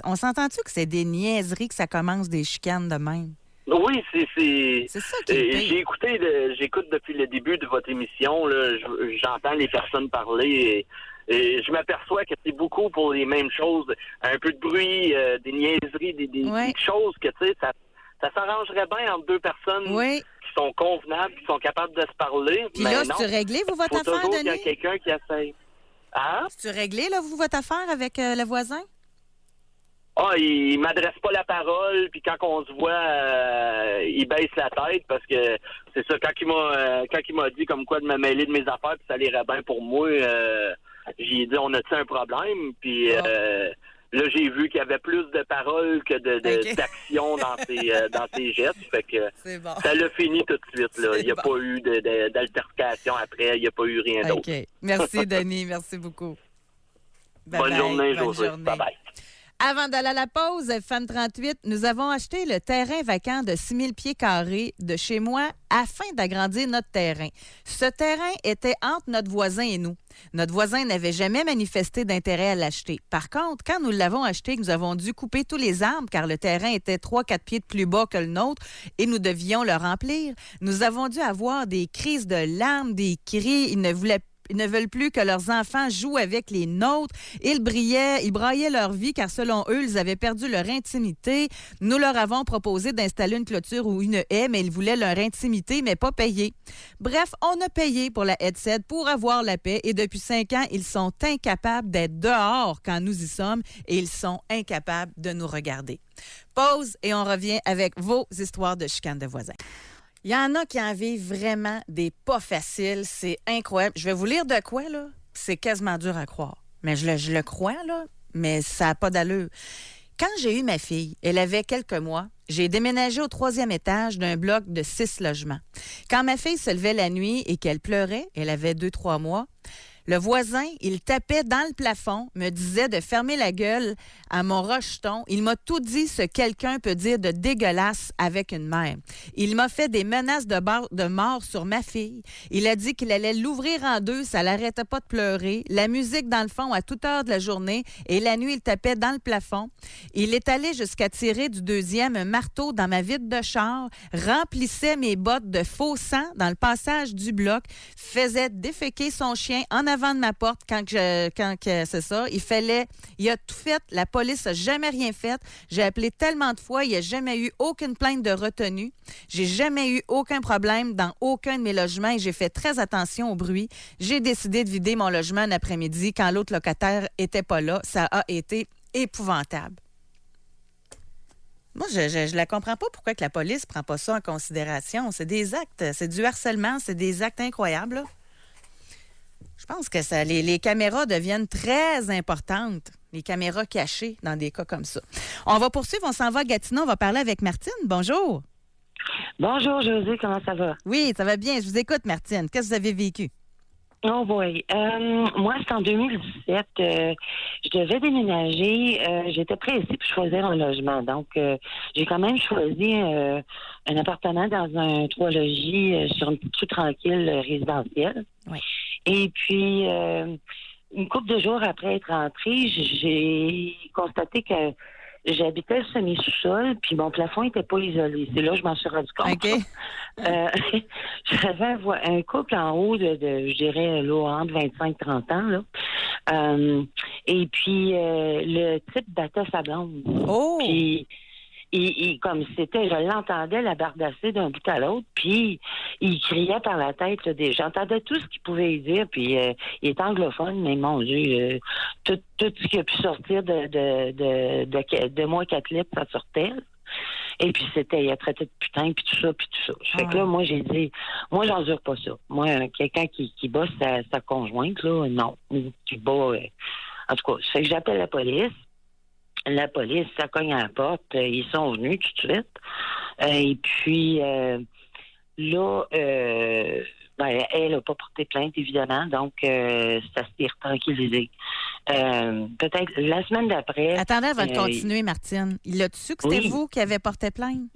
on s'entend-tu que c'est des niaiseries que ça commence des chicanes de même? Oui, c'est ça qui est pire. J'écoute depuis le début de votre émission, là, j'entends les personnes parler et je m'aperçois que c'est beaucoup pour les mêmes choses. Un peu de bruit, des niaiseries, des choses que, tu sais, ça s'arrangerait bien entre 2 personnes qui sont convenables, qui sont capables de se parler. Puis là, c'est-tu réglé, vous, votre affaire, Denis? Il y a Denis? quelqu'un qui essaye. Hein? C'est-tu réglé, là, vous, votre affaire avec le voisin? Il m'adresse pas la parole, puis quand on se voit, il baisse la tête, parce que c'est ça, quand il m'a dit comme quoi de me mêler de mes affaires, puis ça irait bien pour moi, j'ai dit, on a-tu un problème? Puis là, j'ai vu qu'il y avait plus de paroles que d'action dans ses gestes, fait que ça l'a fini tout de suite, là. Il n'y a pas eu d'altercation après, il n'y a pas eu rien d'autre. OK. Merci, Denis, merci beaucoup. Bonne journée, José. Bye-bye. Avant d'aller à la pause, Fan 38, nous avons acheté le terrain vacant de 6 000 pieds carrés de chez moi afin d'agrandir notre terrain. Ce terrain était entre notre voisin et nous. Notre voisin n'avait jamais manifesté d'intérêt à l'acheter. Par contre, quand nous l'avons acheté, nous avons dû couper tous les arbres car le terrain était 3-4 pieds de plus bas que le nôtre et nous devions le remplir. Nous avons dû avoir des crises de larmes, des cris. Ils ne veulent plus que leurs enfants jouent avec les nôtres. Ils braillaient leur vie car, selon eux, ils avaient perdu leur intimité. Nous leur avons proposé d'installer une clôture ou une haie, mais ils voulaient leur intimité, mais pas payer. Bref, on a payé pour la headset pour avoir la paix et depuis 5 ans, ils sont incapables d'être dehors quand nous y sommes et ils sont incapables de nous regarder. Pause et on revient avec vos histoires de chicanes de voisins. Il y en a qui en vivent vraiment des pas faciles. C'est incroyable. Je vais vous lire de quoi, là. C'est quasiment dur à croire. Mais je le crois, là, mais ça n'a pas d'allure. Quand j'ai eu ma fille, elle avait quelques mois, j'ai déménagé au 3e étage d'un bloc de 6 logements. Quand ma fille se levait la nuit et qu'elle pleurait, elle avait 2-3 mois, le voisin, il tapait dans le plafond, me disait de fermer la gueule à mon rejeton. Il m'a tout dit ce quelqu'un peut dire de dégueulasse avec une mère. Il m'a fait des menaces de mort sur ma fille. Il a dit qu'il allait l'ouvrir en 2, ça l'arrêtait pas de pleurer. La musique dans le fond à toute heure de la journée et la nuit, il tapait dans le plafond. Il est allé jusqu'à tirer du 2e un marteau dans ma vitre de char, remplissait mes bottes de faux sang dans le passage du bloc, faisait déféquer son chien en avant de ma porte quand c'est ça. Il a tout fait. La police n'a jamais rien fait. J'ai appelé tellement de fois. Il n'y a jamais eu aucune plainte de retenue. J'ai jamais eu aucun problème dans aucun de mes logements et j'ai fait très attention au bruit. J'ai décidé de vider mon logement un après-midi quand l'autre locataire n'était pas là. Ça a été épouvantable. Moi, je la comprends pas pourquoi que la police ne prend pas ça en considération. C'est des actes, c'est du harcèlement, c'est des actes incroyables, là. Je pense que les caméras deviennent très importantes, les caméras cachées dans des cas comme ça. On va poursuivre, on s'en va à Gatineau, on va parler avec Martine. Bonjour. Bonjour, Josée, comment ça va? Oui, ça va bien. Je vous écoute, Martine. Qu'est-ce que vous avez vécu? Oh boy. Moi, c'est en 2017. Je devais déménager. J'étais pressée pour choisir un logement. Donc, j'ai quand même choisi un appartement dans un 3 logis sur une petite rue tranquille résidentielle. Oui. Et puis, une couple de jours après être rentrée, j'ai constaté que j'habitais le semi-sous-sol, puis mon plafond n'était pas isolé. C'est là que je m'en suis rendu compte. OK. J'avais un couple en haut de je dirais, là, entre 25-30 ans, là. Et puis, le type battait sa blonde. Oh! Puis, comme c'était, je l'entendais la bardasser d'un bout à l'autre, puis il criait par la tête. Là, j'entendais tout ce qu'il pouvait dire, puis il est anglophone, mais mon Dieu, tout ce qui a pu sortir de moi catholique, ça sortait. Et puis il a traité de putain, puis tout ça, puis tout ça. Fait que là, moi, j'ai dit, moi, j'endure pas ça. Moi, quelqu'un qui bat sa conjointe, là, non. Qui bat, en tout cas, ça fait que j'appelle la police. La police, ça cogne à la porte. Ils sont venus tout de suite. Et puis, là, elle n'a pas porté plainte, évidemment. Donc, ça s'est tranquillisé. Peut-être la semaine d'après... Attendez avant de continuer, Martine. Il a su que c'était vous qui avez porté plainte?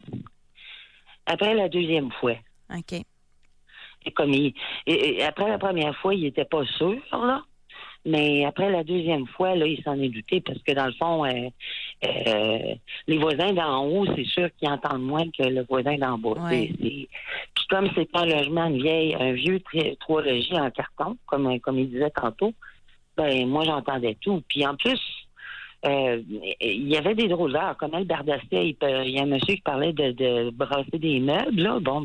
Après la deuxième fois. OK. Et comme après la première fois, il n'était pas sûr, là. Mais après la deuxième fois, là, il s'en est douté parce que dans le fond, les voisins d'en haut, c'est sûr qu'ils entendent moins que le voisin d'en bas. Ouais. Puis comme c'est un logement, un vieux 3 logis en carton, comme il disait tantôt, ben moi j'entendais tout. Puis en plus, il y avait des drôles d'heures, comme elle bardassait. Il y a un monsieur qui parlait de brasser des meubles, là. Bon,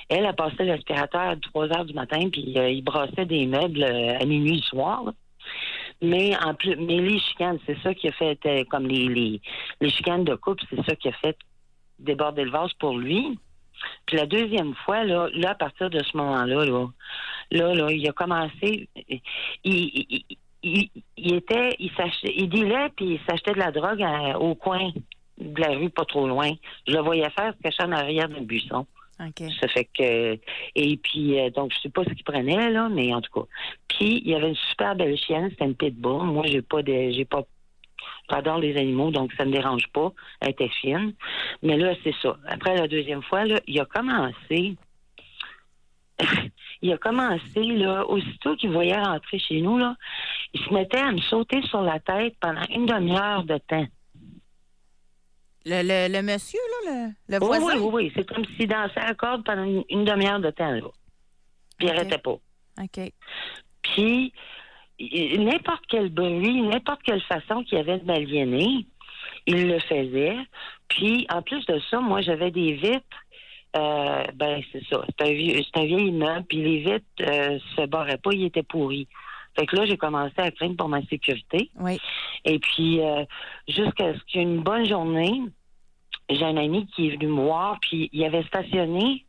elle a passé l'aspirateur à 3 heures du matin, puis il brassait des meubles à minuit le soir, là. Mais les chicanes, c'est ça qui a fait, comme les chicanes de couple, c'est ça qui a fait déborder le vase pour lui. Puis la deuxième fois, là à partir de ce moment-là, là, il a commencé, il dealait puis il s'achetait de la drogue au coin de la rue, pas trop loin. Je le voyais faire se cacher en arrière d'un buisson. Okay. Ça fait que... Et puis, donc, je sais pas ce qu'il prenait, là, mais en tout cas. Puis, il y avait une super belle chienne, c'était une pitbull. Moi, j'adore les animaux, donc ça me dérange pas. Elle était fine. Mais là, c'est ça. Après la deuxième fois, là, il a commencé, là, aussitôt qu'il voyait rentrer chez nous, là, il se mettait à me sauter sur la tête pendant une demi-heure de temps. Le monsieur, là, le voisin? Oui. C'est comme s'il dansait à la corde pendant une demi-heure de temps, là. Puis il arrêtait pas. OK. Puis, n'importe quel bruit, n'importe quelle façon qu'il y avait de m'aliéner, il le faisait. Puis, en plus de ça, moi, j'avais des vitres. C'est ça. C'est un vieil immeuble. Puis, les vitres se barraient pas, ils étaient pourris. Fait que là, j'ai commencé à craindre pour ma sécurité. Oui. Et puis, jusqu'à ce qu'il y ait une bonne journée, j'ai un ami qui est venu me voir, puis il avait stationné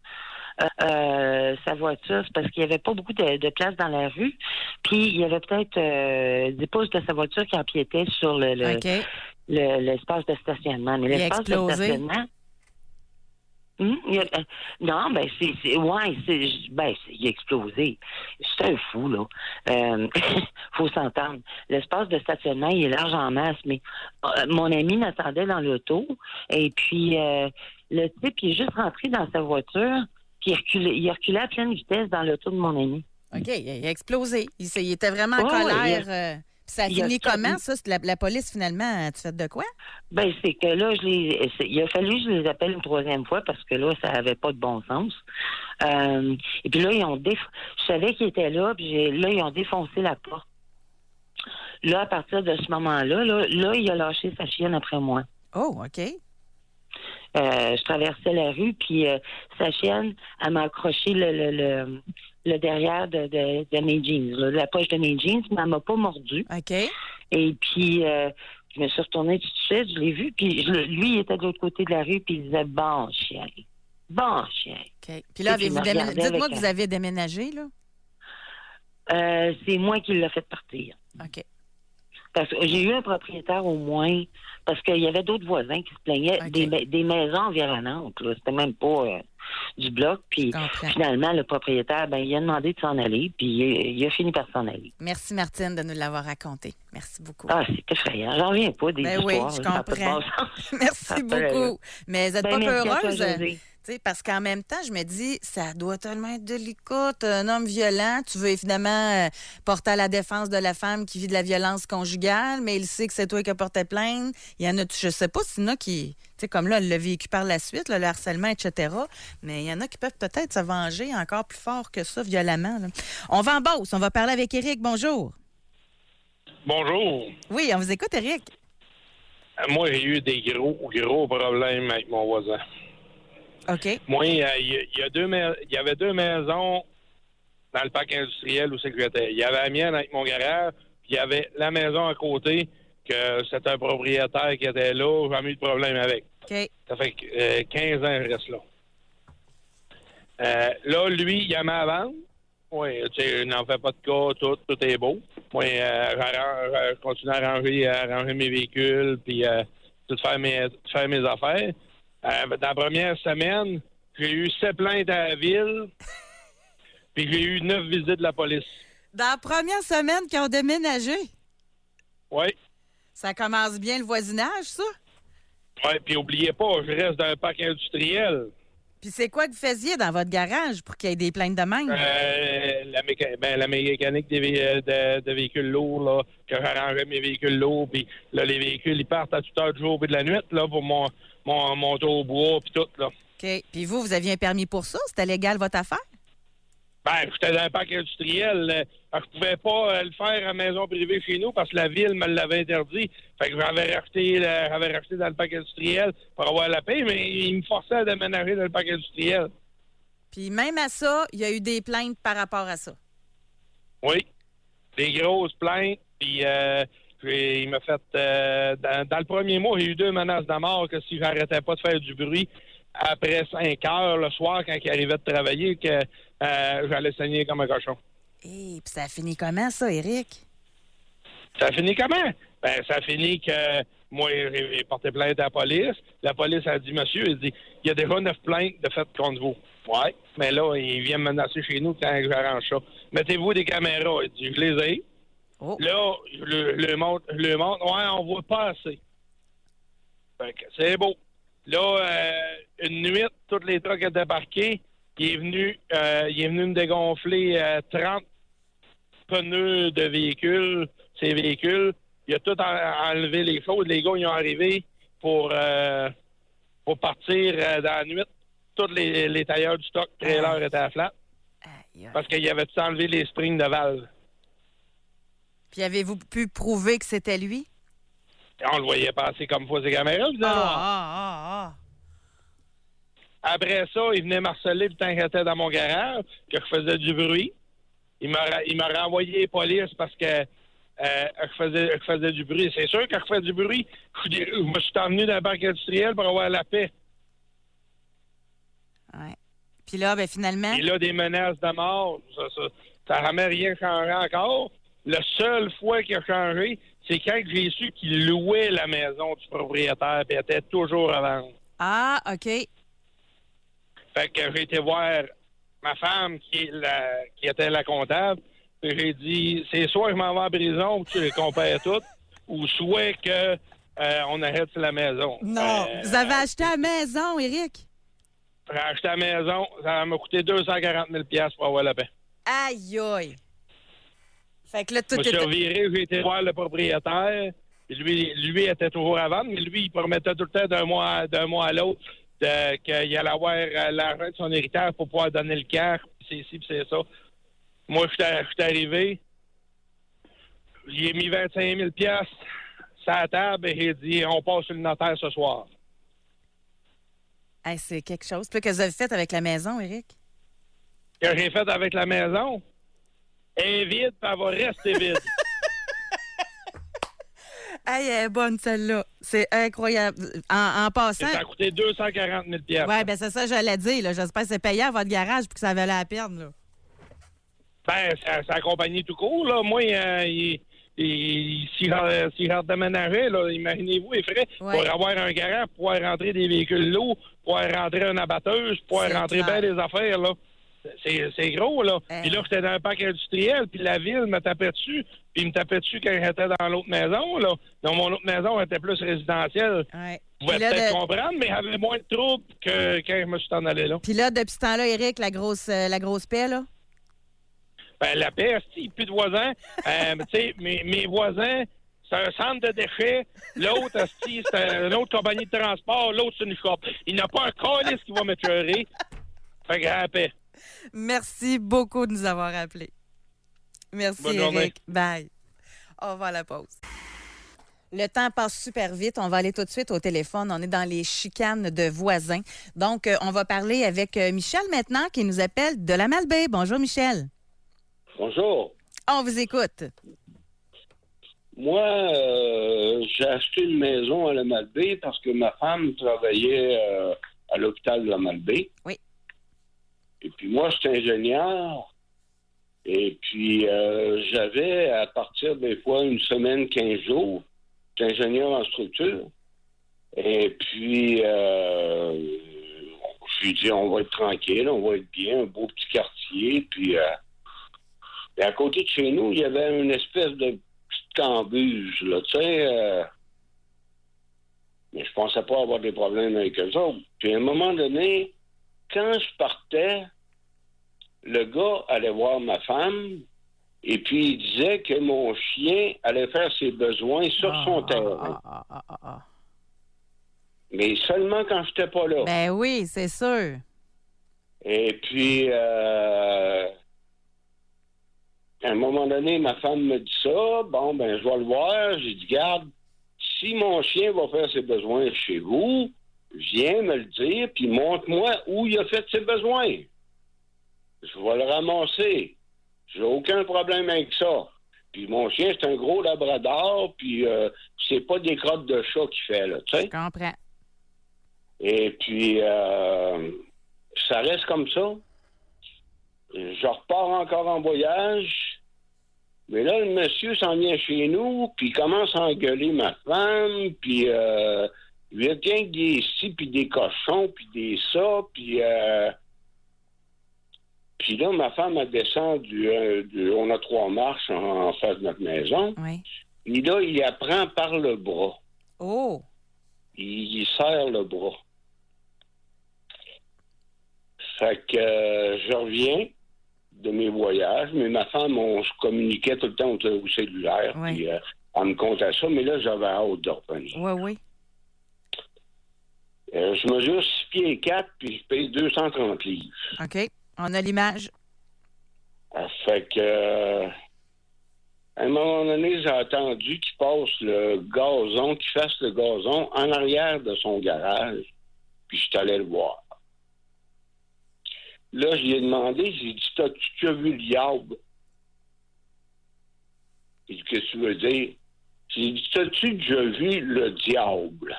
sa voiture, c'est parce qu'il n'y avait pas beaucoup de place dans la rue. Puis, il y avait peut-être 10 pouces de sa voiture qui empiétait sur l'espace de stationnement. Mais l'espace de stationnement... il a explosé. C'est un fou, là. Faut s'entendre. L'espace de stationnement, il est large en masse, mais mon ami m'attendait dans l'auto, et puis le type, il est juste rentré dans sa voiture, puis il reculait à pleine vitesse dans l'auto de mon ami. OK, il a explosé. Il était vraiment en colère. Ça a fini comment, ça? La police, finalement, tu fais de quoi? Ben, c'est que là, il a fallu que je les appelle une troisième fois parce que là, ça n'avait pas de bon sens. Et puis là, je savais qu'ils étaient là, puis là, ils ont défoncé la porte. Là, à partir de ce moment-là, là, il a lâché sa chienne après moi. Oh, OK. Je traversais la rue, puis sa chienne, elle m'a accroché le derrière de mes jeans, là, la poche de mes jeans, mais elle m'a pas mordu. OK. Et puis, je me suis retournée tout de suite, je l'ai vu, puis lui, il était de l'autre côté de la rue, puis il disait « Bon chien, bon chien ». OK. Puis là, dites-moi que vous avez déménagé, là? C'est moi qui l'ai fait partir. OK. Parce que j'ai eu un propriétaire au moins, parce qu'il y avait d'autres voisins qui se plaignaient des maisons environnantes. Là. C'était même pas du bloc. Puis finalement, le propriétaire, il a demandé de s'en aller, puis il a fini par s'en aller. Merci, Martine, de nous l'avoir raconté. Merci beaucoup. Ah, c'est effrayant. J'en reviens pas des histoires. Oui, je comprends. Merci beaucoup. Mais vous n'êtes pas peureuse? T'sais, parce qu'en même temps, je me dis, ça doit tellement être délicat. T'es un homme violent, tu veux évidemment porter à la défense de la femme qui vit de la violence conjugale, mais il sait que c'est toi qui as porté plainte. Il y en a, je sais pas s'il y en a qui, tu sais, comme là, elle l'a vécu par la suite, là, le harcèlement, etc. Mais il y en a qui peuvent peut-être se venger encore plus fort que ça, violemment. Là. On va en Beauce, on va parler avec Éric. Bonjour. Bonjour. Oui, on vous écoute, Éric. Moi, j'ai eu des gros problèmes avec mon voisin. OK. Moi, il y avait 2 maisons dans le parc industriel où c'est que j'étais. Il y avait la mienne avec mon garage, puis il y avait la maison à côté, que c'était un propriétaire qui était là, j'ai jamais eu de problème avec. OK. Ça fait 15 ans que je reste là. Là, lui, il aimait à vendre. Oui, tu sais, n'en fais pas de cas, tout est beau. Moi, je continue à ranger mes véhicules, puis tout faire mes affaires. Dans la première semaine, j'ai eu 7 plaintes à la ville, puis j'ai eu 9 visites de la police. Dans la première semaine qu'ils ont déménagé? Oui. Ça commence bien le voisinage, ça? Oui, puis oubliez pas, je reste dans un parc industriel. Puis c'est quoi que vous faisiez dans votre garage pour qu'il y ait des plaintes de même? La mécanique de véhicules lourds, là, que j'arrangeais mes véhicules lourds, puis là, les véhicules, ils partent à toute heure du jour et de la nuit, là, pour monter au bois, puis tout, là. OK. Puis vous aviez un permis pour ça? C'était légal, votre affaire? Ben, j'étais dans un parc industriel. Je pouvais pas le faire à la maison privée chez nous parce que la ville me l'avait interdit. Fait que j'avais racheté dans le parc industriel pour avoir la paix, mais il me forçait à déménager dans le parc industriel. Puis même à ça, il y a eu des plaintes par rapport à ça? Oui. Des grosses plaintes. Puis il m'a fait... dans le premier mois, j'ai eu 2 menaces de mort que si j'arrêtais pas de faire du bruit, après 5 heures le soir, quand il arrivait de travailler, que j'allais saigner comme un cochon. Puis ça a fini comment, ça, Éric? Ça a fini comment? Ben, ça a fini que moi, j'ai porté plainte à la police. La police a dit, monsieur, il y a déjà 9 plaintes de fait contre vous. Ouais, mais là, il vient me menacer chez nous quand j'arrange ça. Mettez-vous des caméras. Il dit, je les ai. Oh. Là, le montre, ouais, on voit pas assez. Fait que c'est beau. Là, une nuit, toutes les trucks étaient parqués. Il est venu me dégonfler 30 pneus de véhicules, ces véhicules. Il a tout enlevé les choses. Les gars, ils ont arrivé pour partir dans la nuit. Tous les tailleurs du stock trailer étaient à flat. Parce qu'il avait tout enlevé les springs de valve. Puis avez-vous pu prouver que c'était lui? On le voyait passer comme fois ses caméras, vous allez Après ça, il venait m'harceler tant qu'il était dans mon garage, que je faisais du bruit. Il m'a renvoyé les polices parce que je faisais du bruit. C'est sûr que je faisais du bruit. Je me suis emmené dans le parc industriel pour avoir la paix. Ouais. Puis là, ben finalement... Et là, des menaces de mort, ça n'a jamais rien changé encore. La seule fois qu'il a changé, c'est quand j'ai su qu'il louait la maison du propriétaire et était toujours à vendre. Ah, OK. Fait que j'ai été voir ma femme qui était la comptable. Puis j'ai dit, c'est soit je m'en vais en prison, tu les compares toutes, ou soit que on arrête la maison. Non, vous avez acheté la maison, Éric? J'ai acheté la maison, ça m'a coûté 240 000 $ pour avoir la paix. Aïe, aïe. Fait que là, tout était... Je me suis reviré, j'ai été voir le propriétaire. Lui était toujours à vendre, mais lui, il promettait tout le temps d'un mois à l'autre qu'il allait avoir l'argent de son héritage pour pouvoir donner le cash, c'est ci, puis c'est ça. Moi, je suis arrivé, j'ai mis 25 000 $ sur la table et j'ai dit, on passe sur le notaire ce soir. Hey, c'est quelque chose. Puis, qu'est-ce que vous avez fait avec la maison, Éric? Ce que j'ai fait avec la maison, elle est vide, puis elle va rester vide. Hey, elle est bonne, celle-là. C'est incroyable. En passant... Et ça a coûté 240 000 $. Oui, bien, c'est ça que j'allais dire. Là. J'espère que c'est payé à votre garage pour que ça valait la peine. Là. Ben, c'est la compagnie tout court. Là. Moi, si je redéménageais, là, imaginez-vous les frais pour avoir un garage, pour pouvoir rentrer des véhicules lourds, pour pouvoir rentrer une abatteuse, pour pouvoir rentrer bien les affaires. Là. C'est gros, là. Puis là, j'étais dans un parc industriel, puis la ville me tapait dessus, puis il me tapait dessus quand j'étais dans l'autre maison, là. Donc, mon autre maison était plus résidentielle. Ouais. Vous pouvez peut-être comprendre, mais il y avait moins de troubles que quand je me suis en allé là. Puis là, depuis ce temps-là, Éric, la grosse paix, là? Ben, la paix, il plus de voisins. Tu sais, mes voisins, c'est un centre de déchets. L'autre, c'est une autre compagnie de transport. L'autre, c'est une shop. Il n'y a pas un calice qui va m'écœurer. Fait que la paix. Merci beaucoup de nous avoir appelés. Merci, Bonne journée. Éric. Bye. On va à la pause. Le temps passe super vite. On va aller tout de suite au téléphone. On est dans les chicanes de voisins. Donc, on va parler avec Michel maintenant qui nous appelle de la Malbaie. Bonjour, Michel. Bonjour. On vous écoute. Moi, j'ai acheté une maison à la Malbaie parce que ma femme travaillait à l'hôpital de la Malbaie. Oui. Et puis moi, j'étais ingénieur. Et puis, j'avais, à partir des fois, une semaine, 15 jours, j'étais ingénieur en structure. Et puis, j'ai dit, on va être tranquille, on va être bien, un beau petit quartier. Puis, et à côté de chez nous, il y avait une espèce de petite cambuse, là, tu sais. Mais je pensais pas avoir des problèmes avec eux autres. Puis, à un moment donné, quand je partais, le gars allait voir ma femme et puis il disait que mon chien allait faire ses besoins sur son terrain. Mais seulement quand j'étais pas là. Ben oui, c'est sûr. Et puis, à un moment donné, ma femme me dit ça. Bon, ben, je vais le voir. J'ai dit, garde, si mon chien va faire ses besoins chez vous, viens me le dire, puis montre-moi où il a fait ses besoins. Je vais le ramasser. J'ai aucun problème avec ça. Puis mon chien, c'est un gros labrador, puis c'est pas des crottes de chat qu'il fait, là, tu sais. Je comprends. Et puis, ça reste comme ça. Je repars encore en voyage. Mais là, le monsieur s'en vient chez nous, puis il commence à engueuler ma femme, puis il y a bien des scies, puis des cochons, puis des ça, puis là, ma femme, elle descend on a 3 marches en face de notre maison. Oui. Et là, il la prend par le bras. Oh! Il serre le bras. Fait que je reviens de mes voyages, mais ma femme, on se communiquait tout le temps au cellulaire, oui. puis elle me comptait ça, mais là, j'avais hâte de revenir. Oui, oui. Je mesure 6 pieds et 4, puis je paye 230 livres. OK. On a l'image. Fait que, à un moment donné, j'ai attendu qu'il passe qu'il fasse le gazon en arrière de son garage, puis je suis allé le voir. Là, je lui ai demandé, j'ai dit, t'as-tu déjà vu le diable? Il dit, qu'est-ce que tu veux dire? J'ai dit, t'as-tu déjà vu le diable?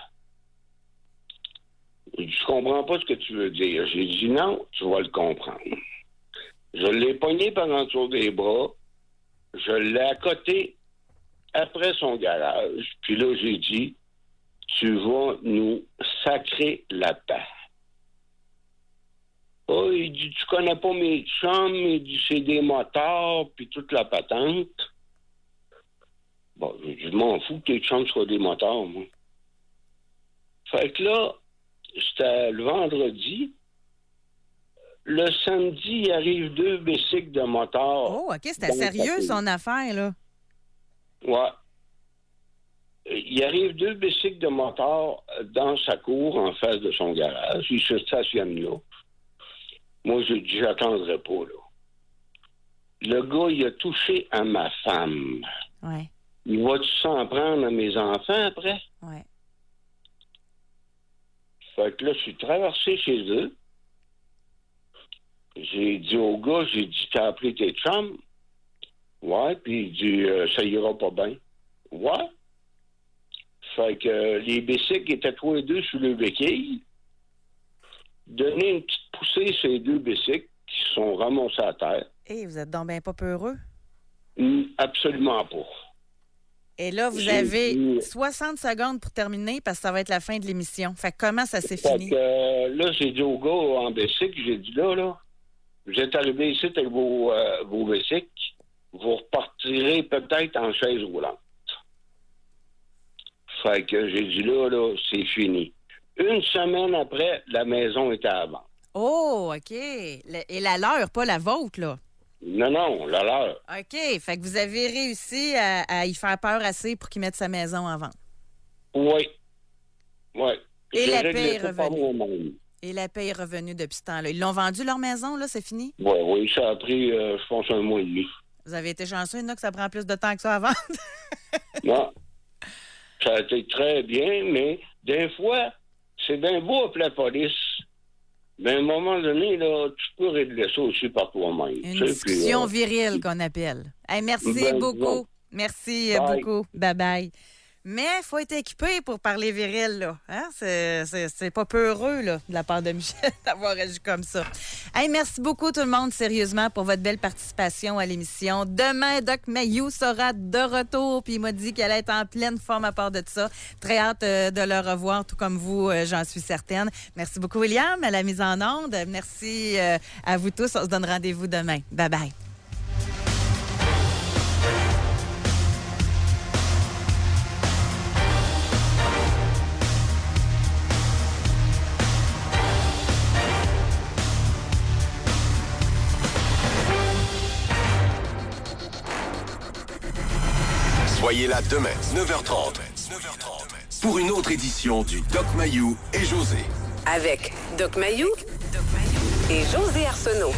Il dit, je comprends pas ce que tu veux dire. J'ai dit, non, tu vas le comprendre. Je l'ai pogné par en dessous des bras. Je l'ai accoté après son garage. Puis là, j'ai dit, tu vas nous sacrer la paix. Oh, il dit, tu connais pas mes chums, il dit, c'est des motards, puis toute la patente. Bon, je m'en fous que tes chums soient des motards, moi. Fait que là, c'était le vendredi. Le samedi, il arrive 2 bicycles de motards. Oh, OK, c'était sérieux, son affaire, là. Ouais. Il arrive 2 bicycles de motards dans sa cour, en face de son garage. Il se stationne là. Moi, j'ai dit, j'attendrai pas, là. Le gars, il a touché à ma femme. Ouais. Il va-tu s'en prendre à mes enfants après? Ouais. Fait que là, je suis traversé chez eux. J'ai dit au gars, j'ai dit, t'as appelé tes chums? Ouais, puis il dit, ça ira pas bien. Ouais. Fait que les bicycles étaient tous les deux sur le béquille. Donner une petite poussée sur les 2 bicycles qui se sont ramassés à terre. Et vous êtes donc bien pas peureux? Absolument pas. Et là, vous avez 60 secondes pour terminer parce que ça va être la fin de l'émission. Fait que comment ça s'est fini? Fait que là, j'ai dit au gars en bicycle, j'ai dit là, vous êtes arrivé ici avec vos vessiques, vous repartirez peut-être en chaise roulante. Fait que j'ai dit là, c'est fini. Une semaine après, la maison était à vendre. Oh, OK. Et la leur, pas la vôtre, là? Non, la leur. OK. Fait que vous avez réussi à y faire peur assez pour qu'il mette sa maison en vente. Oui. Et J'ai la réglé paie est ça par revenue. moi-même. Et la paie est revenue depuis ce temps-là. Ils l'ont vendu, leur maison, là? C'est fini? Oui, ça a pris, je pense, 1 mois et demi. Vous avez été chanceux, là, que ça prend plus de temps que ça à vendre? Non. Ça a été très bien, mais des fois, c'est bien beau appeler la police. Mais à un moment donné, là, tu peux régler ça aussi par toi-même. Une discussion virile qu'on appelle. Hey, merci beaucoup. Bon. Merci Bye. beaucoup. Bye-bye. Mais il faut être équipé pour parler viril, là. Hein? C'est pas peureux, là, de la part de Michel, d'avoir agi comme ça. Hey, merci beaucoup, tout le monde, sérieusement, pour votre belle participation à l'émission. Demain, Doc Mayou sera de retour, puis il m'a dit qu'elle allait être en pleine forme à part de ça. Très hâte de le revoir, tout comme vous, j'en suis certaine. Merci beaucoup, William, à la mise en onde. Merci à vous tous. On se donne rendez-vous demain. Bye-bye. Soyez là demain, 9h30. Pour une autre édition du Doc Mayou et José. Avec Doc Mayou et José Arsenault.